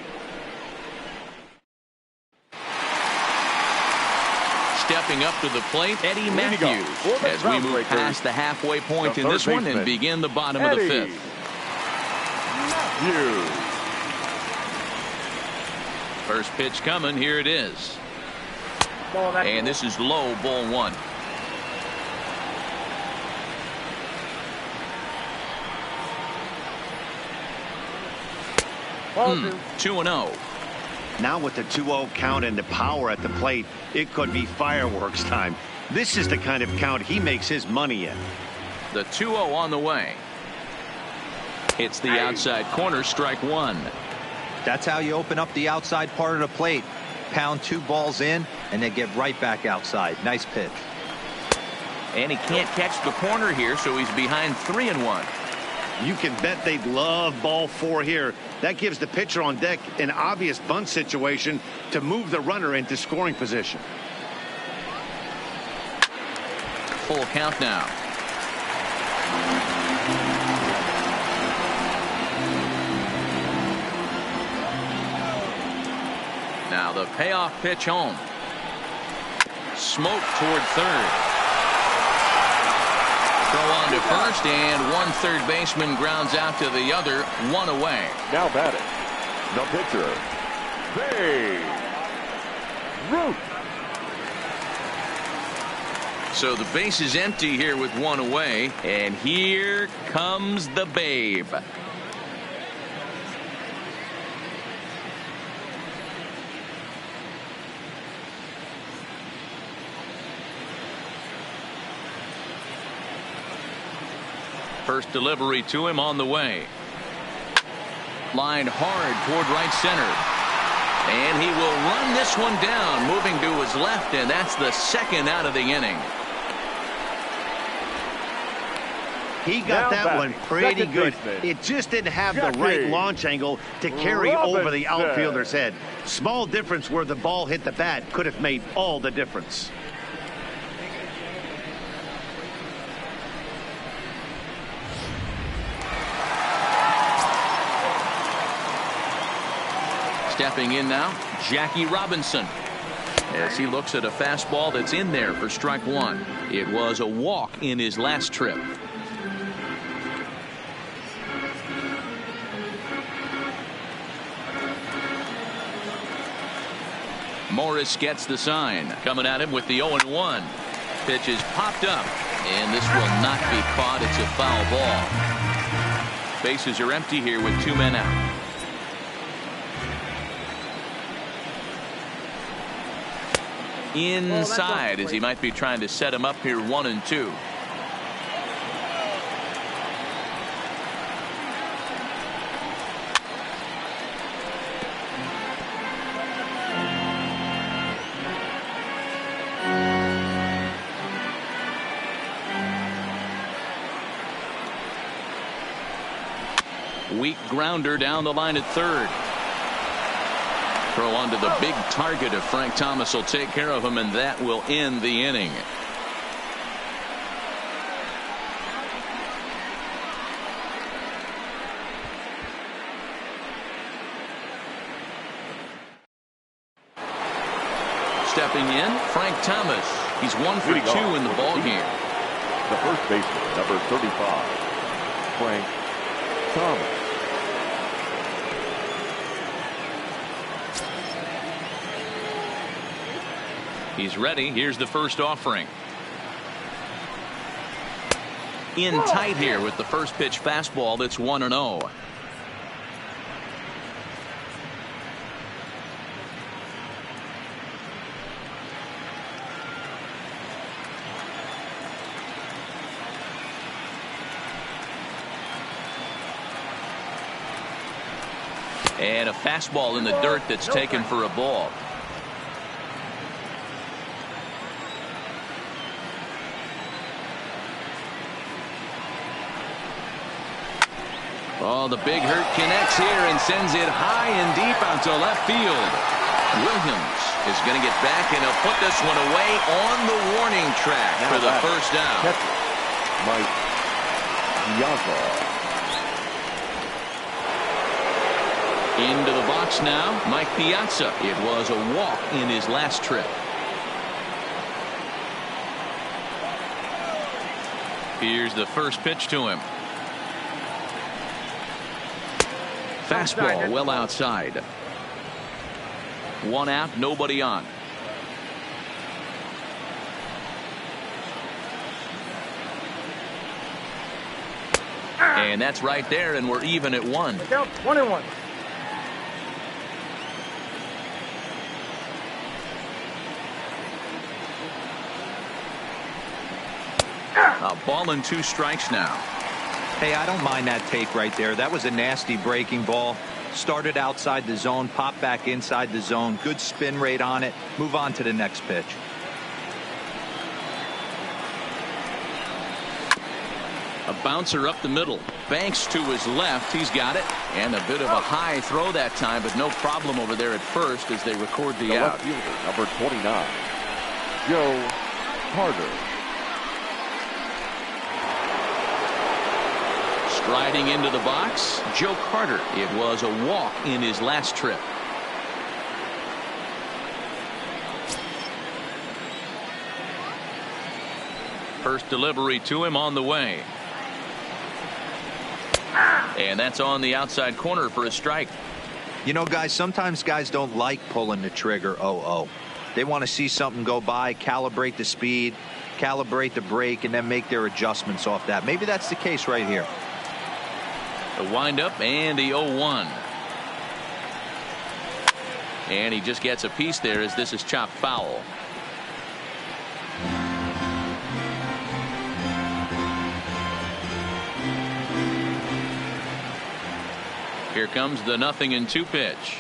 Stepping up to the plate, Eddie Matthews, as we move past the halfway point in this one and begin the bottom of the 5th. First pitch coming. Here it is. And this is low, ball 1. 2-0. Now with the 2-0 count and the power at the plate, it could be fireworks time. This is the kind of count he makes his money in. The 2-0 on the way. It's the outside corner, strike 1. That's how you open up the outside part of the plate. Pound 2 balls in and then get right back outside. Nice pitch. And he can't catch the corner here, so he's behind 3-1. You can bet they'd love ball 4 here. That gives the pitcher on deck an obvious bunt situation to move the runner into scoring position. Full count now. Now the payoff pitch home. Smoke toward third. Throw on to first, and 1 third baseman grounds out to the other. 1 away. Now batting, the pitcher, Babe Ruth. So the base is empty here with 1 away, and here comes the Babe. First delivery to him on the way. Lined hard toward right center. And he will run this one down, moving to his left, and that's the 2nd out of the inning. He got that one pretty good. It just didn't have the right launch angle to carry over the outfielder's head. Small difference where the ball hit the bat could have made all the difference. Stepping in now, Jackie Robinson, as he looks at a fastball that's in there for strike 1. It was a walk in his last trip. Morris gets the sign. Coming at him with the 0-1. Pitch is popped up, and this will not be caught. It's a foul ball. Bases are empty here with 2 men out. Inside, as he might be trying to set him up here. 1-2. Weak grounder down the line at third. Throw onto the big target if Frank Thomas will take care of him, and that will end the inning. Stepping in, Frank Thomas. He's 1 for 2 in the ball game. The first baseman, number 35, Frank Thomas. He's ready. Here's the first offering. In tight here with the first pitch fastball that's 1-0. And a fastball in the dirt that's taken for a ball. Oh, the big hurt connects here and sends it high and deep out to left field. Williams is going to get back, and he'll put this one away on the warning track for the first down. Mike Piazza. Into the box now, Mike Piazza. It was a walk in his last trip. Here's the first pitch to him. Fastball well outside. 1 out, nobody on. And that's right there, and we're even at 1. 1-1. A ball and 2 strikes now. Hey, I don't mind that take right there. That was a nasty breaking ball. Started outside the zone, popped back inside the zone. Good spin rate on it. Move on to the next pitch. A bouncer up the middle. Banks to his left. He's got it. And a bit of a high throw that time, but no problem over there at first as they record the out. Left fielder, number 29, Joe Carter. Striding into the box, Joe Carter. It was a walk in his last trip. First delivery to him on the way. And that's on the outside corner for a strike. You know, guys, sometimes guys don't like pulling the trigger 0-0. They want to see something go by, calibrate the speed, calibrate the brake, and then make their adjustments off that. Maybe that's the case right here. The windup and the 0-1. And he just gets a piece there as this is chopped foul. Here comes the 0-2 pitch.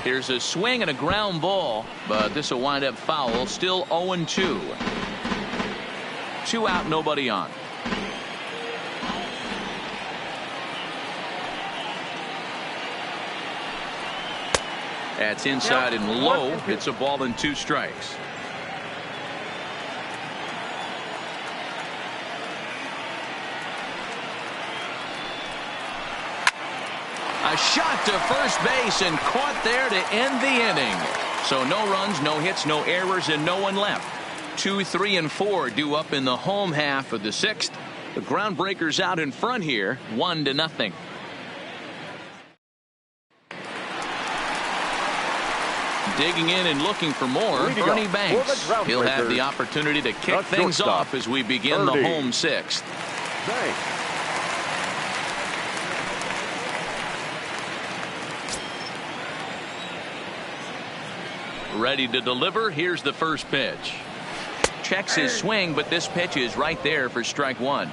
Here's a swing and a ground ball, but this will wind up foul. Still 0-2. 2 out, nobody on. That's inside and low. It's a ball and 2 strikes. A shot to first base and caught there to end the inning. So no runs, no hits, no errors, and no one left. 2, 3, and 4 due up in the home half of the 6th. The Groundbreakers out in front here, 1-0. Digging in and looking for more, Ernie Banks. He'll have the opportunity to kick things off as we begin the home 6th. Banks. Ready to deliver. Here's the first pitch. Checks his swing, but this pitch is right there for strike 1.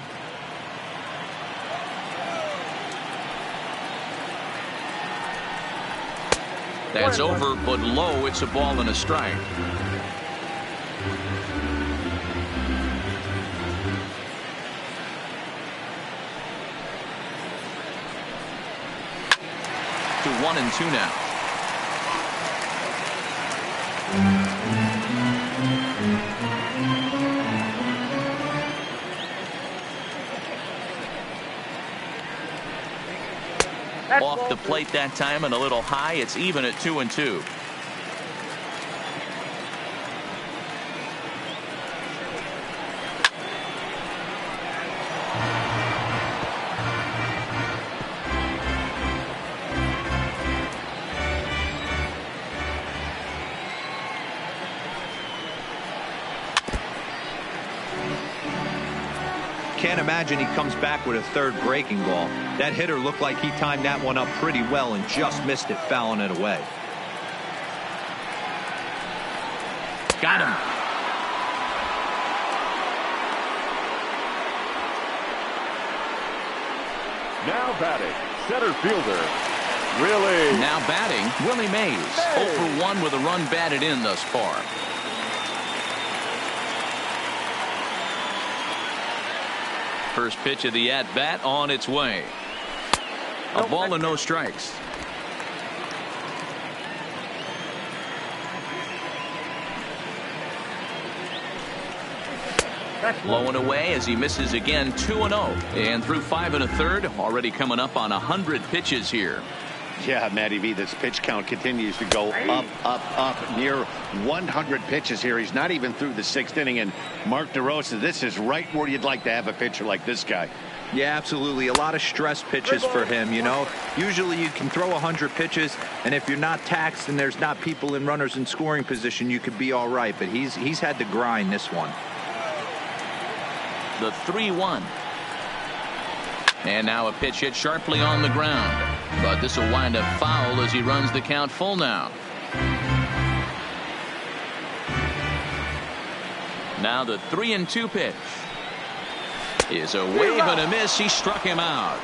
That's over, but low. It's a ball and a strike. to 1-2 now. Off the plate that time and a little high. It's even at 2-2. Can't imagine he comes back with a third breaking ball. That hitter looked like he timed that one up pretty well and just missed it, fouling it away. Got him. Now batting, center fielder, Willie. Now batting, Willie Mays. 0 for 1 with a run batted in thus far. First pitch of the at-bat on its way. A ball and no strikes. Low and away as he misses again. 2-0. And through 5 1/3. Already coming up on 100 pitches here. Yeah, Matty V, this pitch count continues to go up, near 100 pitches here. He's not even through the 6th inning. And Mark DeRosa, this is right where you'd like to have a pitcher like this guy. Yeah, absolutely. A lot of stress pitches for him, you know. Usually you can throw 100 pitches, and if you're not taxed and there's not people in runners in scoring position, you could be all right. But he's had to grind this one. The 3-1. And now a pitch hit sharply on the ground. But this will wind up foul as he runs the count full now. Now the 3-2 pitch is a wave and a miss. He struck him out.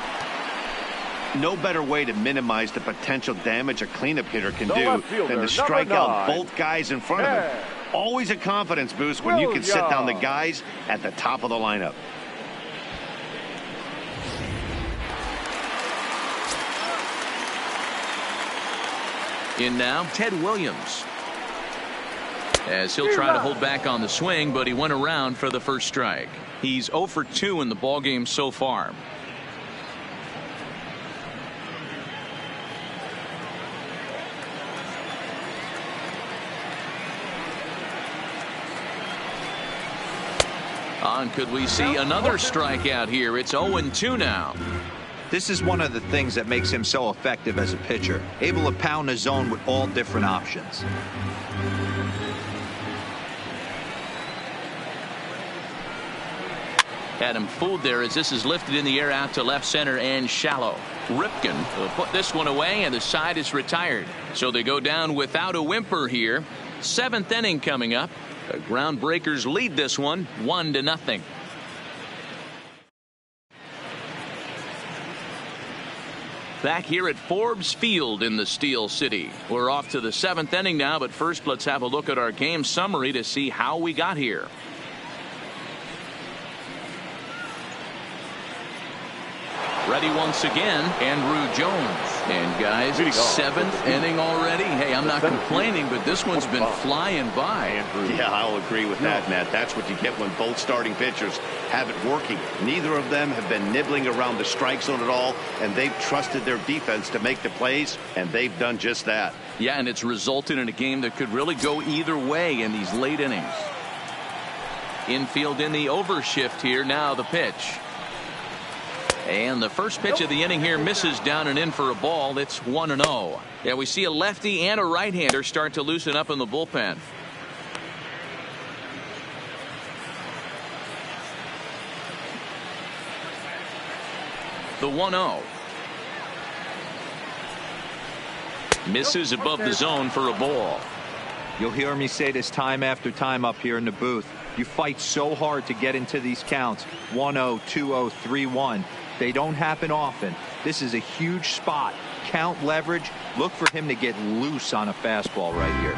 No better way to minimize the potential damage a cleanup hitter can do than to strike out both guys in front of him. Always a confidence boost when you can sit down the guys at the top of the lineup. In now, Ted Williams. As he'll try to hold back on the swing, but he went around for the first strike. He's 0 for 2 in the ballgame so far. On, could we see another strikeout here? It's 0-2 now. This is one of the things that makes him so effective as a pitcher, able to pound the zone with all different options. Had him fooled there as this is lifted in the air out to left center and shallow. Ripken will put this one away and the side is retired. So they go down without a whimper here. 7th inning coming up. The Groundbreakers lead this one 1-0. Back here at Forbes Field in the Steel City. We're off to the 7th inning now, but first let's have a look at our game summary to see how we got here. Ready once again, Andrew Jones. And guys, 7th inning already. Hey, I'm not complaining, but this one's been flying by. Yeah, I'll agree with that, Matt. That's what you get when both starting pitchers have it working. Neither of them have been nibbling around the strike zone at all, and they've trusted their defense to make the plays, and they've done just that. Yeah, and it's resulted in a game that could really go either way in these late innings. Infield in the overshift here. Now the pitch. And the first pitch of the inning here misses down and in for a ball. It's 1-0. Yeah, we see a lefty and a right-hander start to loosen up in the bullpen. The 1-0. Misses above the zone for a ball. You'll hear me say this time after time up here in the booth. You fight so hard to get into these counts. 1-0, 2-0, 3-1. They don't happen often. This is a huge spot. Count leverage. Look for him to get loose on a fastball right here.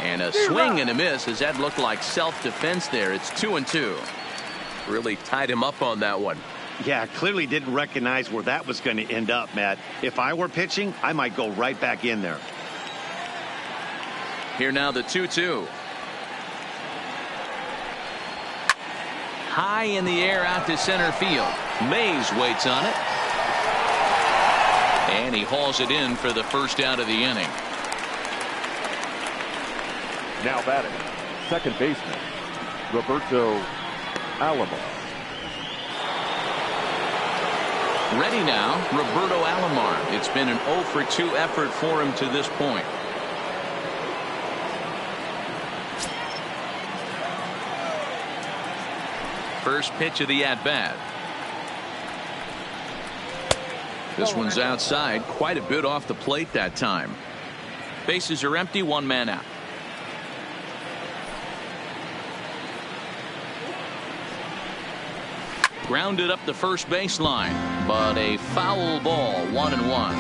And a swing and a miss. Does that look like self-defense there? It's 2-2. Really tied him up on that one. Yeah, clearly didn't recognize where that was going to end up, Matt. If I were pitching, I might go right back in there. Here now the 2-2. High in the air out to center field. Mays waits on it. And he hauls it in for the first out of the inning. Now batting, second baseman, Roberto Alomar. Ready now, Roberto Alomar. It's been an 0-for-2 effort for him to this point. First pitch of the at-bat. This one's outside, quite a bit off the plate that time. Bases are empty, one man out. Grounded up the first baseline, but a foul ball, 1-1.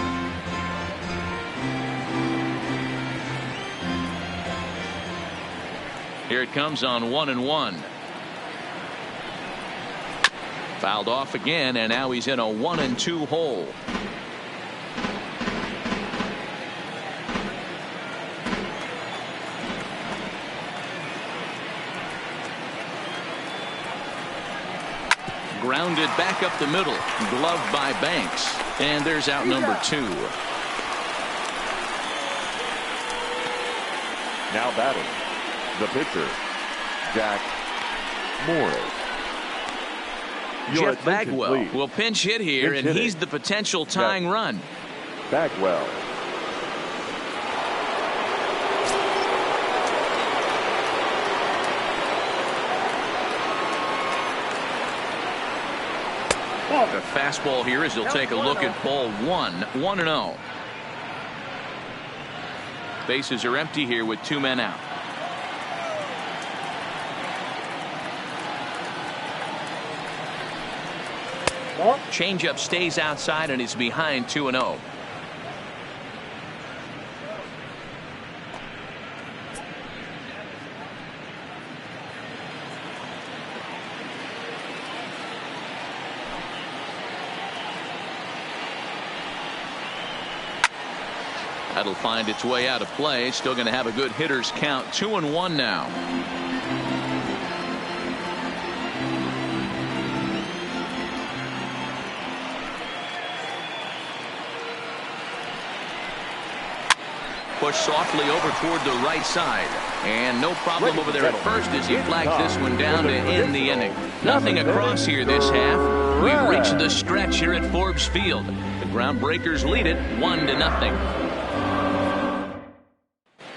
Here it comes on 1-1. Fouled off again, and now he's in a 1-2 hole. Grounded back up the middle, gloved by Banks, and there's out number 2. Now batting, the pitcher, Jack Morris. Jeff Bagwell will pinch hit here, and he's the potential tying run. Bagwell. The fastball here as he'll take a look at ball 1, 1-0. Bases are empty here with 2 men out. Changeup stays outside and is behind 2-0. That'll find its way out of play. Still going to have a good hitter's count. 2-1 now. Push softly over toward the right side. And no problem over there at first as he flags this one down to end the inning. Nothing across here this half. We've reached the stretch here at Forbes Field. The Groundbreakers lead it 1-0.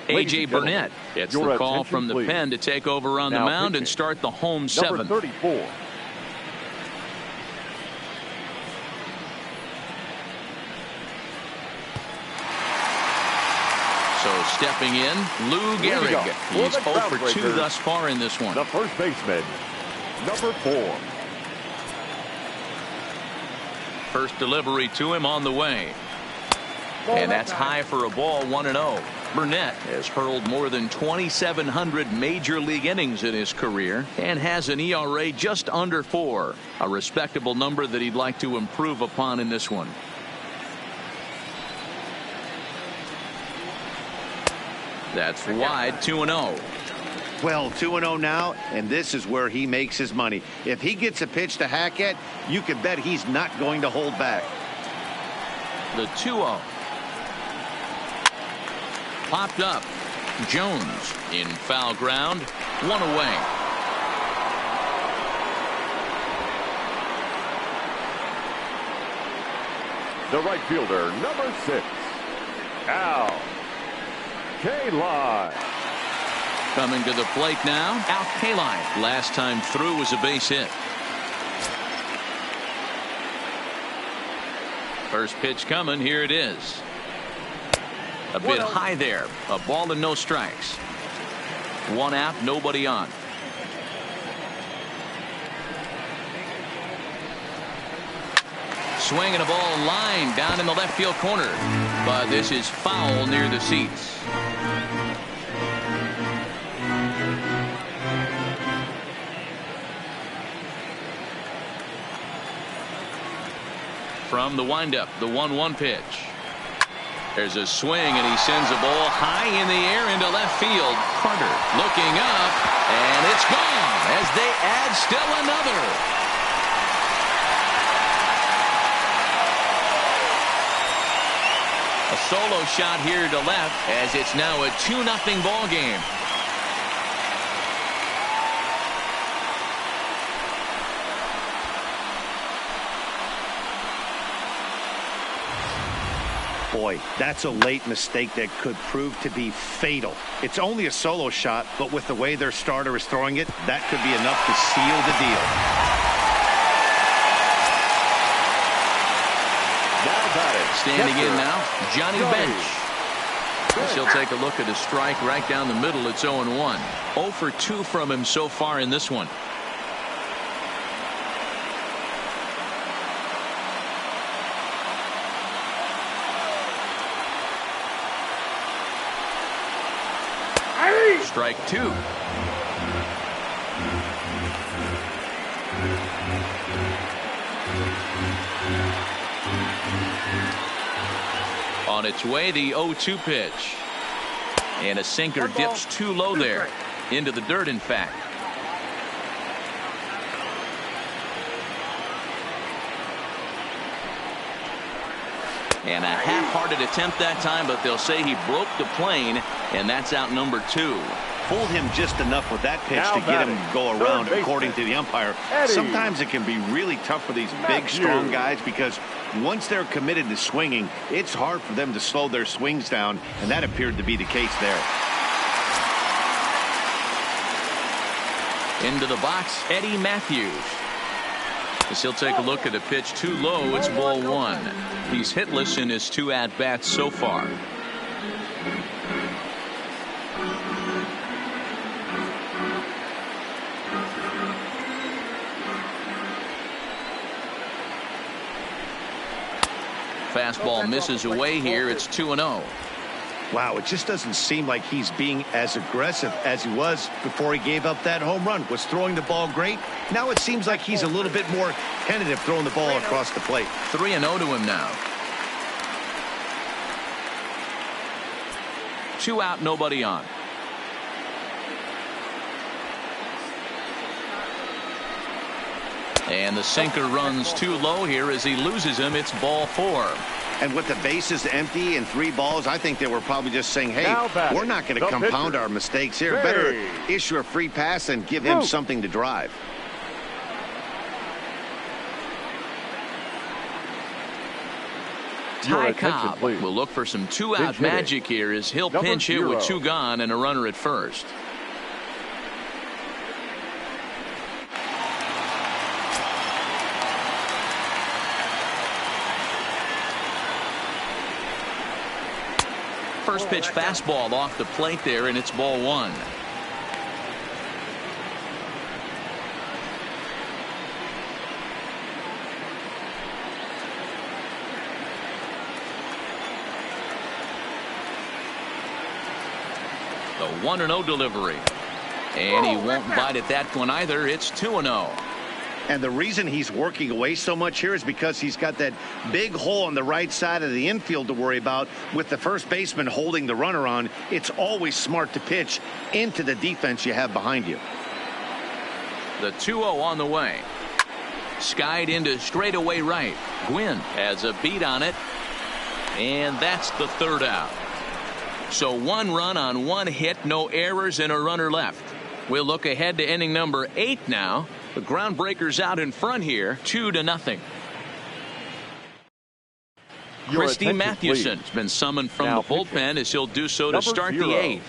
A.J. Burnett gets the call from the pen to take over on the mound and start the home 7th. Number 34. So stepping in, Lou Gehrig. He's 0-for-2 thus far in this one. The first baseman, number 4. First delivery to him on the way. And that's high for a ball, 1-0. Burnett has hurled more than 2,700 major league innings in his career and has an ERA just under 4. A respectable number that he'd like to improve upon in this one. That's wide, 2-0. Well, 2-0 now, and this is where he makes his money. If he gets a pitch to hack at, you can bet he's not going to hold back. The 2-0. Popped up. Jones in foul ground. 1 away. The right fielder, number 6, Al Kaline. Coming to the plate now, Al Kaline. Last time through was a base hit. First pitch coming. Here it is. A bit high there. A ball and no strikes. 1 out, nobody on. Swing and a ball line down in the left field corner. But this is foul near the seats. from the windup, the 1-1 pitch. There's a swing, and he sends a ball high in the air into left field. Carter looking up, and it's gone as they add still another. A solo shot here to left as it's now a 2-0 ball game. Boy, that's a late mistake that could prove to be fatal. It's only a solo shot, but with the way their starter is throwing it, that could be enough to seal the deal. Standing in now, Johnny Bench. He'll take a look at a strike right down the middle. It's 0-1. 0 for 2 from him so far in this one. Strike 2. On its way, the 0-2 pitch. And a sinker dips too low there. Into the dirt, in fact. And a half-hearted attempt that time, but they'll say he broke the plane, and that's out number 2. Fooled him just enough with that pitch to get him to go around, according to the umpire. Sometimes it can be really tough for these big, strong guys because once they're committed to swinging, it's hard for them to slow their swings down, and that appeared to be the case there. Into the box, Eddie Matthews. As he'll take a look at a pitch too low, it's ball 1. He's hitless in his 2 at-bats so far. Fastball misses away here. It's 2-0. Wow, it just doesn't seem like he's being as aggressive as he was before he gave up that home run. Was throwing the ball great. Now it seems like he's a little bit more tentative throwing the ball across the plate. 3-0 to him now. 2 out, nobody on. And the sinker runs too low here as he loses him. It's ball 4. And with the bases empty and 3 balls, I think they were probably just saying, hey, we're not going to compound our mistakes here. Better issue a free pass and give him something to drive. Ty Cobb will look for some 2-out magic here as he'll pinch hit with 2 gone and a runner at first. First pitch fastball off the plate there, and it's ball 1. The 1-0 delivery. And he won't bite at that one either. It's 2-0. And the reason he's working away so much here is because he's got that big hole on the right side of the infield to worry about. With the first baseman holding the runner on, it's always smart to pitch into the defense you have behind you. The 2-0 on the way. Skied into straightaway right. Gwynn has a beat on it. And that's the 3rd out. So 1 run on 1 hit, no errors, and a runner left. We'll look ahead to inning number 8 now. The Groundbreakers out in front here, 2-0. Christy Mathewson has been summoned from the bullpen as he'll do so to start the 8th.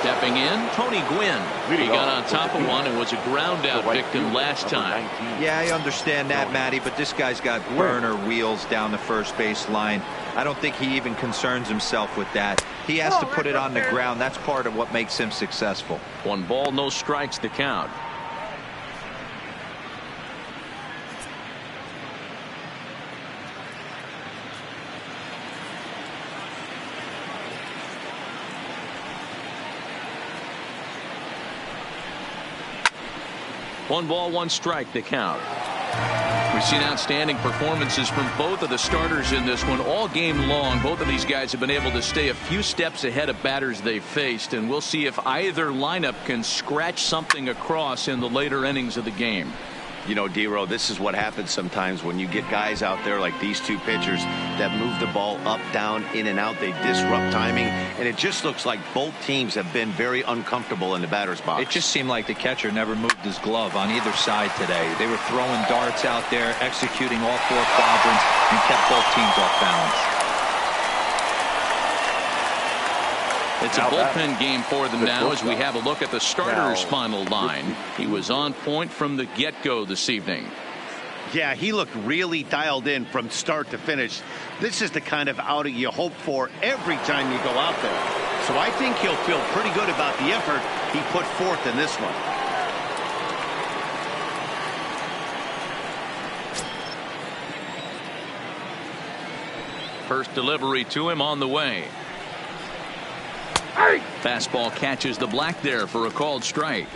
Stepping in, Tony Gwynn. He got on top of one and was a ground out victim last time. Yeah, I understand that, Matty, but this guy's got burner wheels down the first base line. I don't think he even concerns himself with that. He has to put it on the ground. That's part of what makes him successful. 1 ball, no strikes to count. 1-1 the count. We've seen outstanding performances from both of the starters in this one all game long. Both of these guys have been able to stay a few steps ahead of batters they've faced, and we'll see if either lineup can scratch something across in the later innings of the game. You know, D-Row, this is what happens sometimes when you get guys out there like these two pitchers that move the ball up, down, in and out. They disrupt timing, and it just looks like both teams have been very uncomfortable in the batter's box. It just seemed like the catcher never moved his glove on either side today. They were throwing darts out there, executing all four quadrants, and kept both teams off balance. It's a bullpen game for them now as we have a look at the starter's final line. He was on point from the get-go this evening. Yeah, he looked really dialed in from start to finish. This is the kind of outing you hope for every time you go out there. So I think he'll feel pretty good about the effort he put forth in this one. First delivery to him on the way. Fastball catches the black there for a called strike.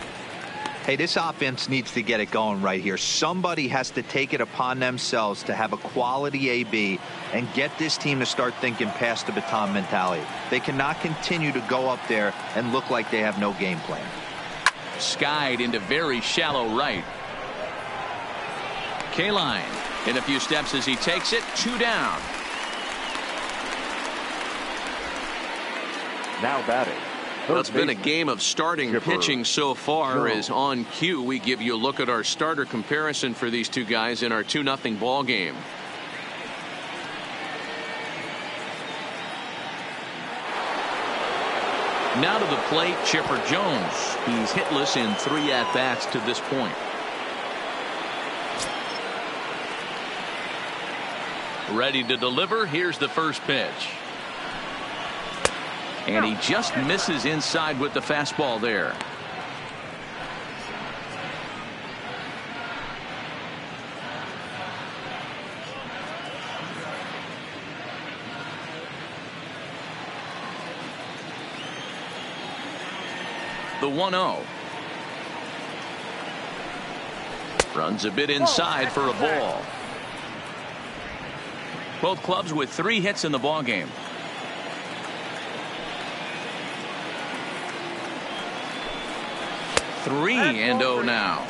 Hey, this offense needs to get it going right here. Somebody has to take it upon themselves to have a quality AB and get this team to start thinking past the baton mentality. They cannot continue to go up there and look like they have no game plan. Skied into very shallow right. K-line in a few steps as he takes it. 2 down. Now batting. Well, it's been a game of starting pitching so far. As on cue, we give you a look at our starter comparison for these two guys in our 2-0 ball game. Now to the plate, Chipper Jones. He's hitless in 3 at-bats to this point. Ready to deliver. Here's the first pitch. And he just misses inside with the fastball there. The 1-0. Runs a bit inside for a ball. Both clubs with 3 hits in the ball game. 3-0 now.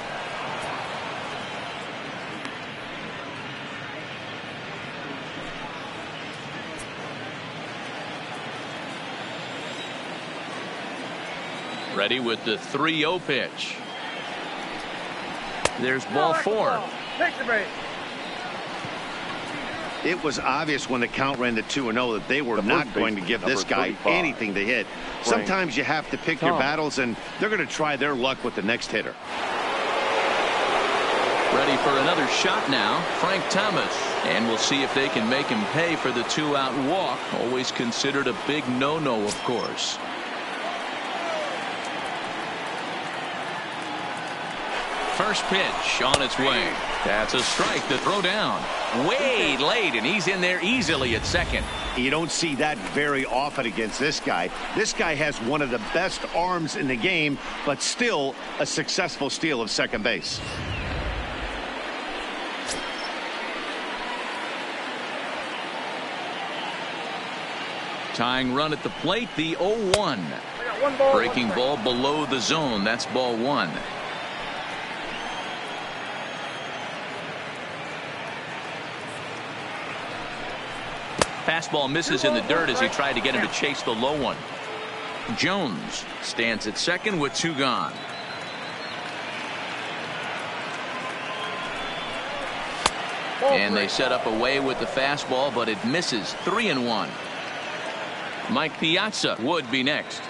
Ready with the 3-0 pitch. There's ball 4. Take the bait. It was obvious when the count ran to 2-0 that they were not going to give this guy anything to hit. Sometimes you have to pick your battles, and they're going to try their luck with the next hitter. Ready for another shot now, Frank Thomas. And we'll see if they can make him pay for the 2-out walk. Always considered a big no-no, of course. First pitch on its way. That's a strike to throw down. Way late, and he's in there easily at second. You don't see that very often against this guy. This guy has one of the best arms in the game, but still a successful steal of second base. Tying run at the plate, the 0-1. Breaking ball below the zone. That's ball 1. Fastball misses in the dirt as he tried to get him to chase the low one. Jones stands at second with 2 gone. And they set up away with the fastball, but it misses. 3-1. Mike Piazza would be next.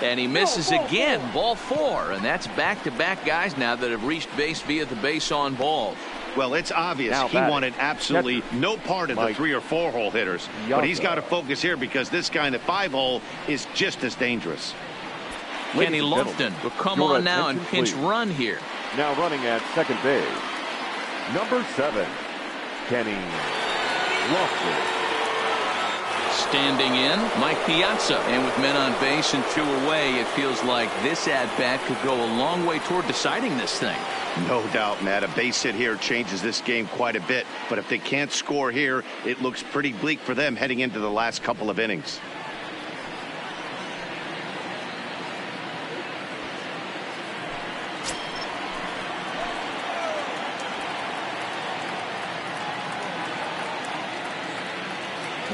And he misses again. Ball 4. And that's back-to-back guys now that have reached base via the base on balls. Well, it's obvious he wanted absolutely no part of the 3 or 4 hole hitters. But he's got to focus here because this guy in the 5 hole is just as dangerous. Kenny Lofton will come on now and pinch run here. Now running at second base, number 7. Kenny Lofton. Standing in, Mike Piazza. And with men on base and 2 away, it feels like this at-bat could go a long way toward deciding this thing. No doubt, Matt. A base hit here changes this game quite a bit. But if they can't score here, it looks pretty bleak for them heading into the last couple of innings.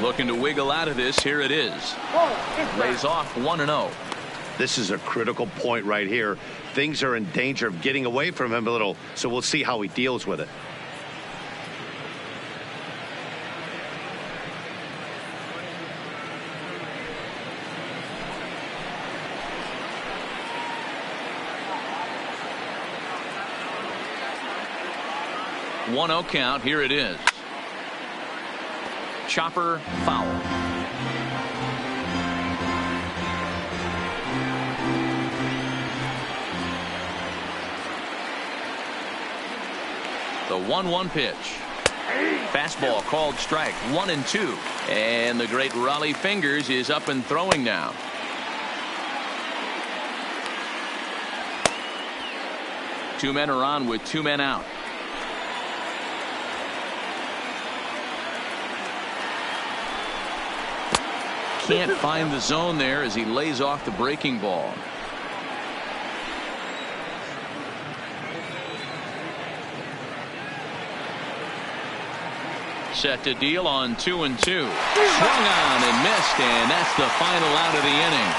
Looking to wiggle out of this. Here it is. Lays off 1-0. This is a critical point right here. Things are in danger of getting away from him a little, so we'll see how he deals with it. One 0 count. Here it is. Chopper foul. The 1-1 pitch. Fastball called strike. 1-2. And the great Raleigh Fingers is up and throwing now. Two men are on with 2 men out. Can't find the zone there as he lays off the breaking ball. Set to deal on 2-2. Swung on and missed, and that's the final out of the inning.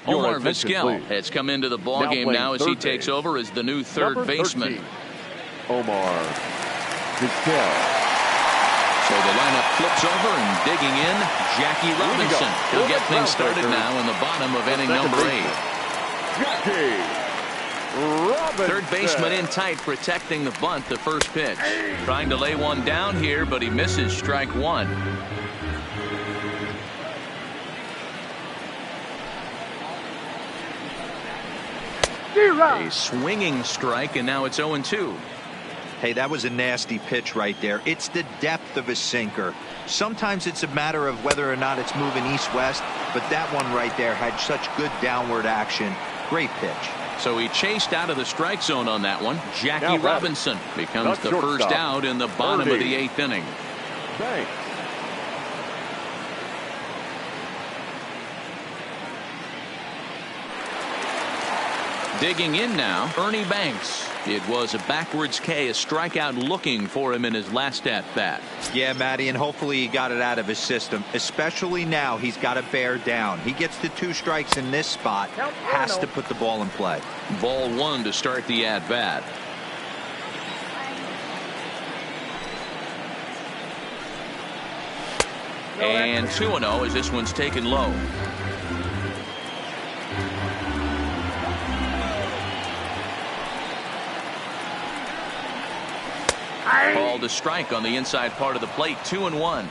Omar Vizquel has come into the ballgame now as he takes over as the new third baseman. Omar Vizquel. So the lineup flips over and digging in, Jackie Robinson. He'll get things started now in the bottom of inning number 8. Jackie Robinson. Third baseman in tight, protecting the bunt, the first pitch. Trying to lay one down here, but he misses strike 1. A swinging strike, and now it's 0-2. Hey, that was a nasty pitch right there. It's the depth of a sinker. Sometimes it's a matter of whether or not it's moving east-west, but that one right there had such good downward action. Great pitch. So he chased out of the strike zone on that one. Jackie Robinson becomes the first out in the bottom of the 8th inning. Thanks. Digging in now, Ernie Banks. It was a backwards K, a strikeout looking for him in his last at-bat. Yeah, Matty, and hopefully he got it out of his system. Especially now, he's got to bear down. He gets the 2 strikes in this spot, has to put the ball in play. Ball 1 to start the at-bat. And 2-0 as this one's taken low. Called a strike on the inside part of the plate. 2-1.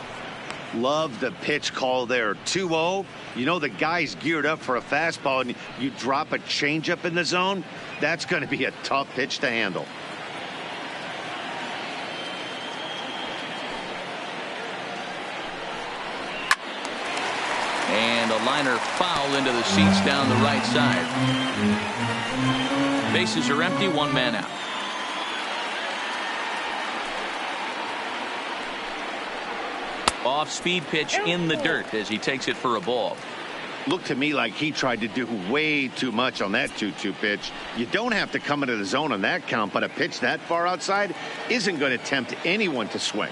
Love the pitch call there. 2-0. You know the guy's geared up for a fastball, and you drop a changeup in the zone. That's going to be a tough pitch to handle. And a liner foul into the seats down the right side. Bases are empty. 1 man out. Off-speed pitch in the dirt as he takes it for a ball. Looked to me like he tried to do way too much on that 2-2 pitch. You don't have to come into the zone on that count, but a pitch that far outside isn't going to tempt anyone to swing.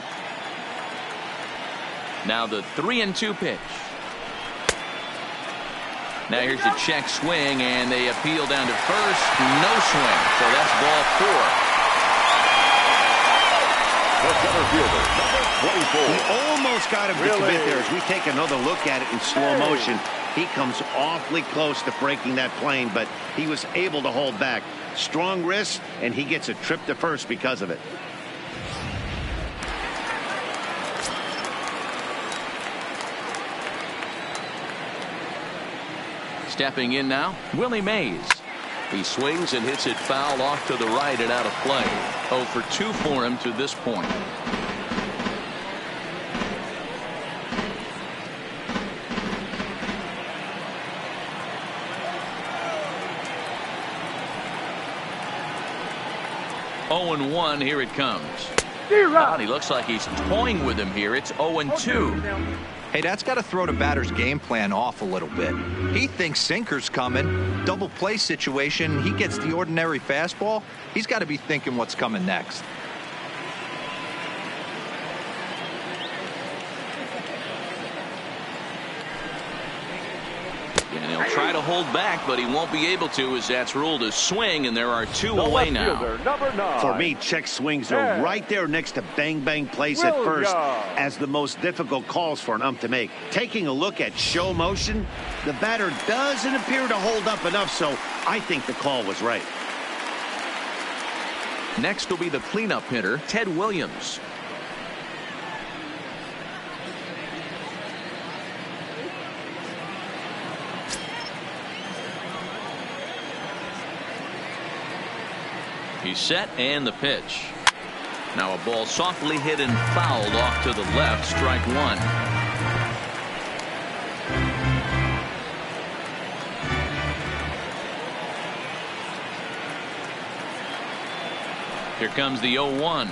Now the 3-2 pitch. Now here's the check swing, and they appeal down to first. No swing, so that's ball 4. The center fielder, number 24. He almost got him to commit there. As we take another look at it in slow motion, he comes awfully close to breaking that plane, but he was able to hold back. Strong wrist, and he gets a trip to first because of it. Stepping in now, Willie Mays. He swings and hits it foul off to the right and out of play. 0 for 2 for him to this point. Oh and 1, here it comes. He looks like he's toying with him here. It's 0 and 2. Hey, that's got to throw the batter's game plan off a little bit. He thinks sinker's coming. Double play situation. He gets the ordinary fastball. He's got to be thinking what's coming next. And he'll try to hold back, but he won't be able to, as that's ruled a swing, and there are 2 away now. Number 9. For me, check swings are right there next to bang bang plays at first as the most difficult calls for an ump to make. Taking a look at show motion, the batter doesn't appear to hold up enough, so I think the call was right. Next will be the cleanup hitter, Ted Williams. He's set, and the pitch. Now a ball softly hit and fouled off to the left, strike 1. Here comes the 0-1.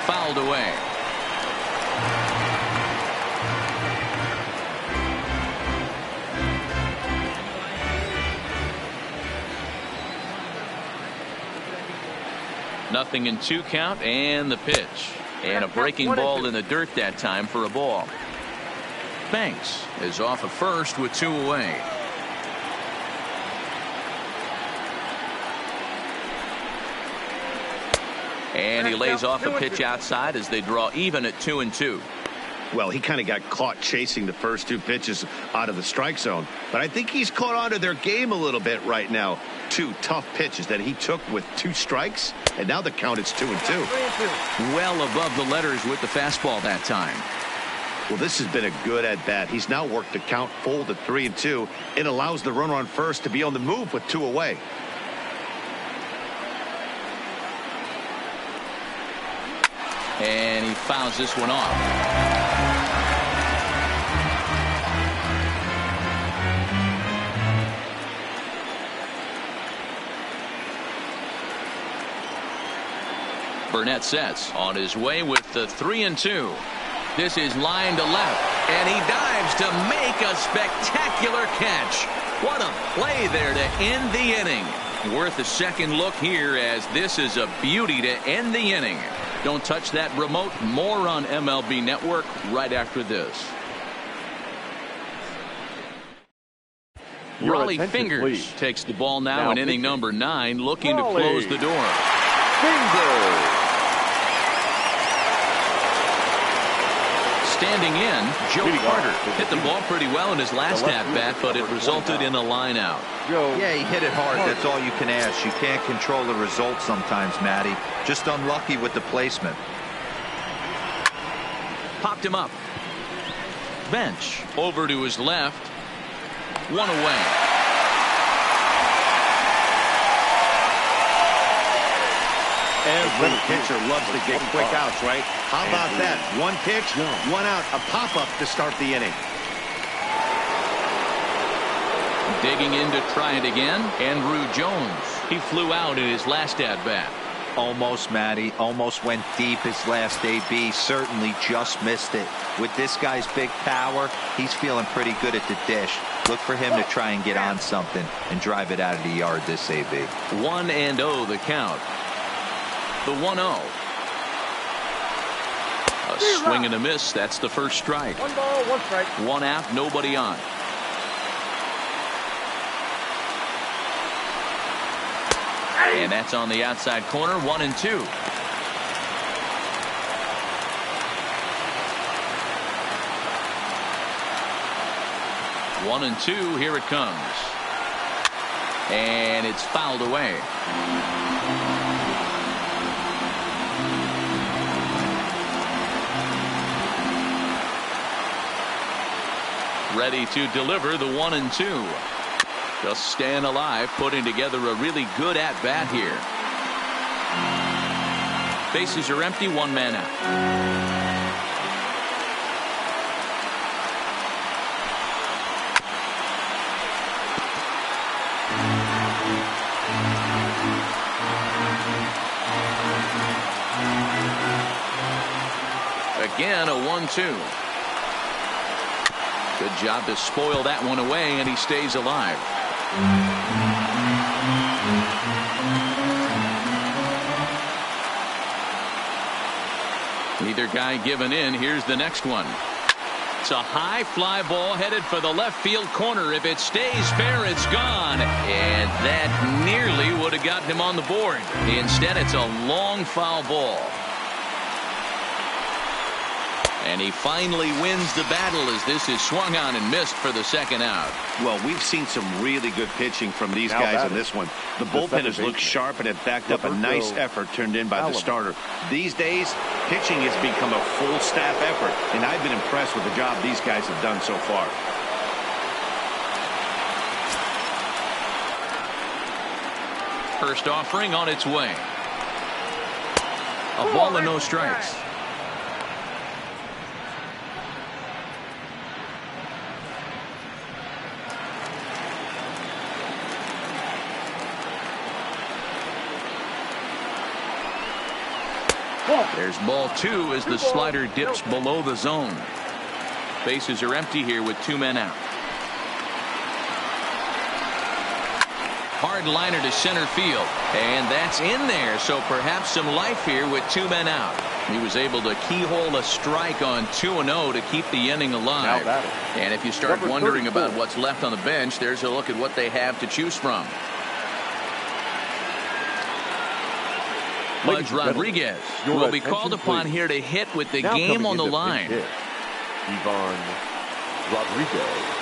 Fouled away. Nothing in 2 count, and the pitch. And a breaking ball in the dirt that time for a ball. Banks is off at first with 2 away. And he lays off a pitch outside as they draw even at 2 and 2. Well, he kind of got caught chasing the first 2 pitches out of the strike zone. But I think he's caught on to their game a little bit right now. 2 tough pitches that he took with 2 strikes. And now the count is 2 and 2. Well above the letters with the fastball that time. Well, this has been a good at bat. He's now worked the count full to 3 and 2. It allows the runner on first to be on the move with 2 away. And he fouls this one off. Burnett sets on his way with the 3 and 2. This is line to left, and he dives to make a spectacular catch. What a play there to end the inning. Worth a second look here, as this is a beauty to end the inning. Don't touch that remote. More on MLB Network right after this. Raleigh Fingers please. takes the ball now in inning number 9, looking Raleigh. to close the door. Fingers. Standing in, Joe Carter hit the ball pretty well in his last at-bat, but it resulted in a line out. Yeah, he hit it hard. That's all you can ask. You can't control the result sometimes, Matty. Just unlucky with the placement. Popped him up. Bench over to his left. 1 away. Every pitcher loves to get quick outs, right? How about that? 1 pitch, 1 out, a pop-up to start the inning. Digging in to try it again, Andrew Jones. He flew out in his last at-bat. Almost, Matty. Almost went deep his last AB. Certainly just missed it. With this guy's big power, he's feeling pretty good at the dish. Look for him to try and get on something and drive it out of the yard this AB. 1-0 the count. The 1-0. A swing and a miss. That's the first strike. 1 ball, 1 strike. 1 out, nobody on. And that's on the outside corner. 1 and 2. One and 2. Here it comes. And it's fouled away. Ready to deliver the 1 and 2. Just staying alive, putting together a really good at-bat here. Bases are empty, one man out. Again, a 1-2. Good job to spoil that one away, and he stays alive. Neither guy giving in. Here's the next one. It's a high fly ball headed for the left field corner. If it stays fair, it's gone. And that nearly would have gotten him on the board. Instead, it's a long foul ball. And he finally wins the battle as this is swung on and missed for the second out. Well, we've seen some really good pitching from these guys in this one. The bullpen has looked sharp and have backed up a nice effort turned in by the starter. These days, pitching has become a full staff effort, and I've been impressed with the job these guys have done so far. First offering on its way. A ball and no strikes. There's ball two as the slider dips below the zone. Bases are empty here with two men out. Hard liner to center field, and that's in there, so perhaps some life here with two men out. He was able to keyhole a strike on 2-0 to keep the inning alive. And if you start wondering about what's left on the bench, there's a look at what they have to choose from. Pudge Rodriguez will be called upon here to hit with the game on the line. Ivan Rodriguez.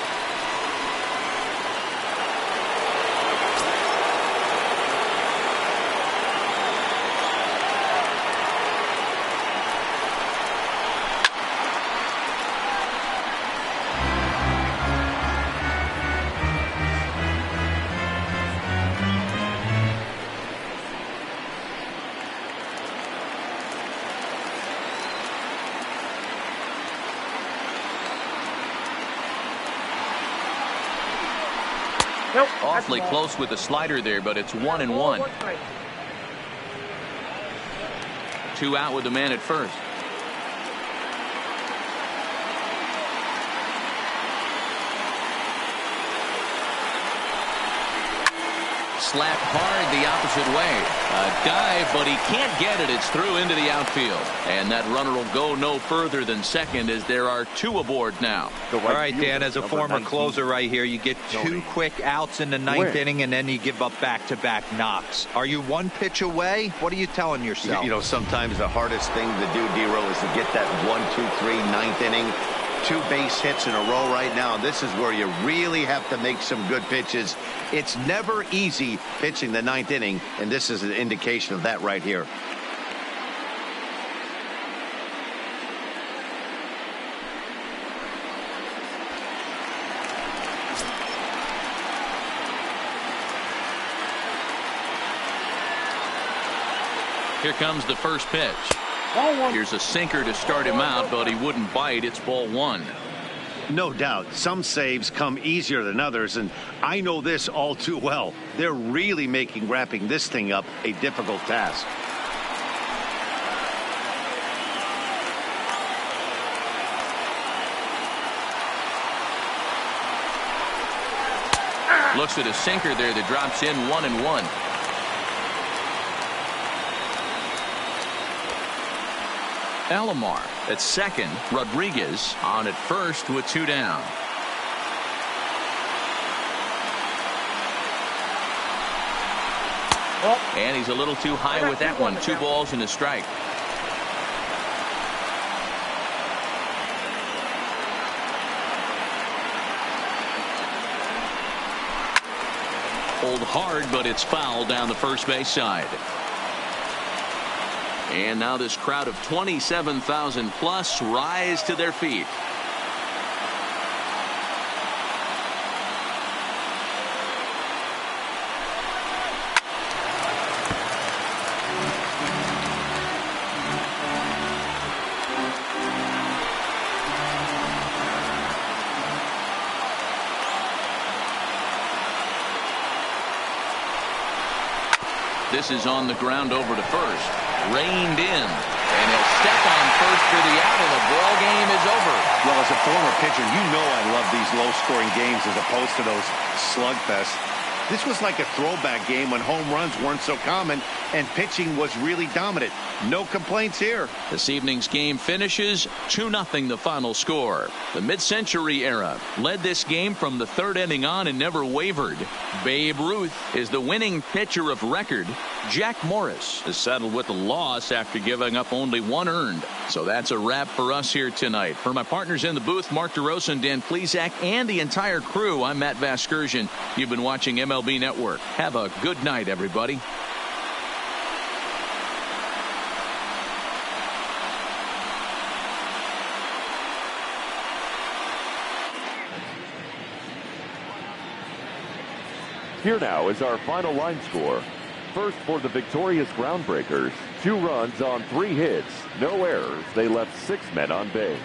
Awfully close with the slider there, but it's 1-1. Two out with the man at first. Slapped hard the opposite way. A dive, but he can't get it. It's through into the outfield. And that runner will go no further than second as there are two aboard now. All right, Dan, as a former closer right here, you get two quick outs in the ninth inning, and then you give up back-to-back knocks. Are you one pitch away? What are you telling yourself? You know, sometimes the hardest thing to do, D-Row, is to get that 1-2-3 ninth inning. Two base hits in a row right now. This is where you really have to make some good pitches. It's never easy pitching the ninth inning, and this is an indication of that right here. Here comes the first pitch. Here's a sinker to start him out, but he wouldn't bite. It's ball one. No doubt, some saves come easier than others, and I know this all too well. They're really making wrapping this thing up a difficult task. Looks at a sinker there that drops in 1-1. Alomar at second. Rodriguez on at first with two down. And he's a little too high with that one. 2 balls and a strike. Pulled hard, but it's foul down the first base side. And now this crowd of 27,000 plus rise to their feet. This is on the ground over to first. Reined in. And he'll step on first for the out, and the ball game is over. Well, as a former pitcher, you know I love these low-scoring games as opposed to those slugfests. This was like a throwback game when home runs weren't so common and pitching was really dominant. No complaints here. This evening's game finishes 2-0 the final score. The mid-century era led this game from the third inning on and never wavered. Babe Ruth is the winning pitcher of record. Jack Morris is settled with a loss after giving up only 1 earned. So that's a wrap for us here tonight. For my partners in the booth, Mark DeRosa and Dan Plesac, and the entire crew, I'm Matt Vasgersian. You've been watching MLB Network. Have a good night, everybody. Here now is our final line score. First for the victorious Groundbreakers, 2 runs on 3 hits, no errors. They left 6 men on base.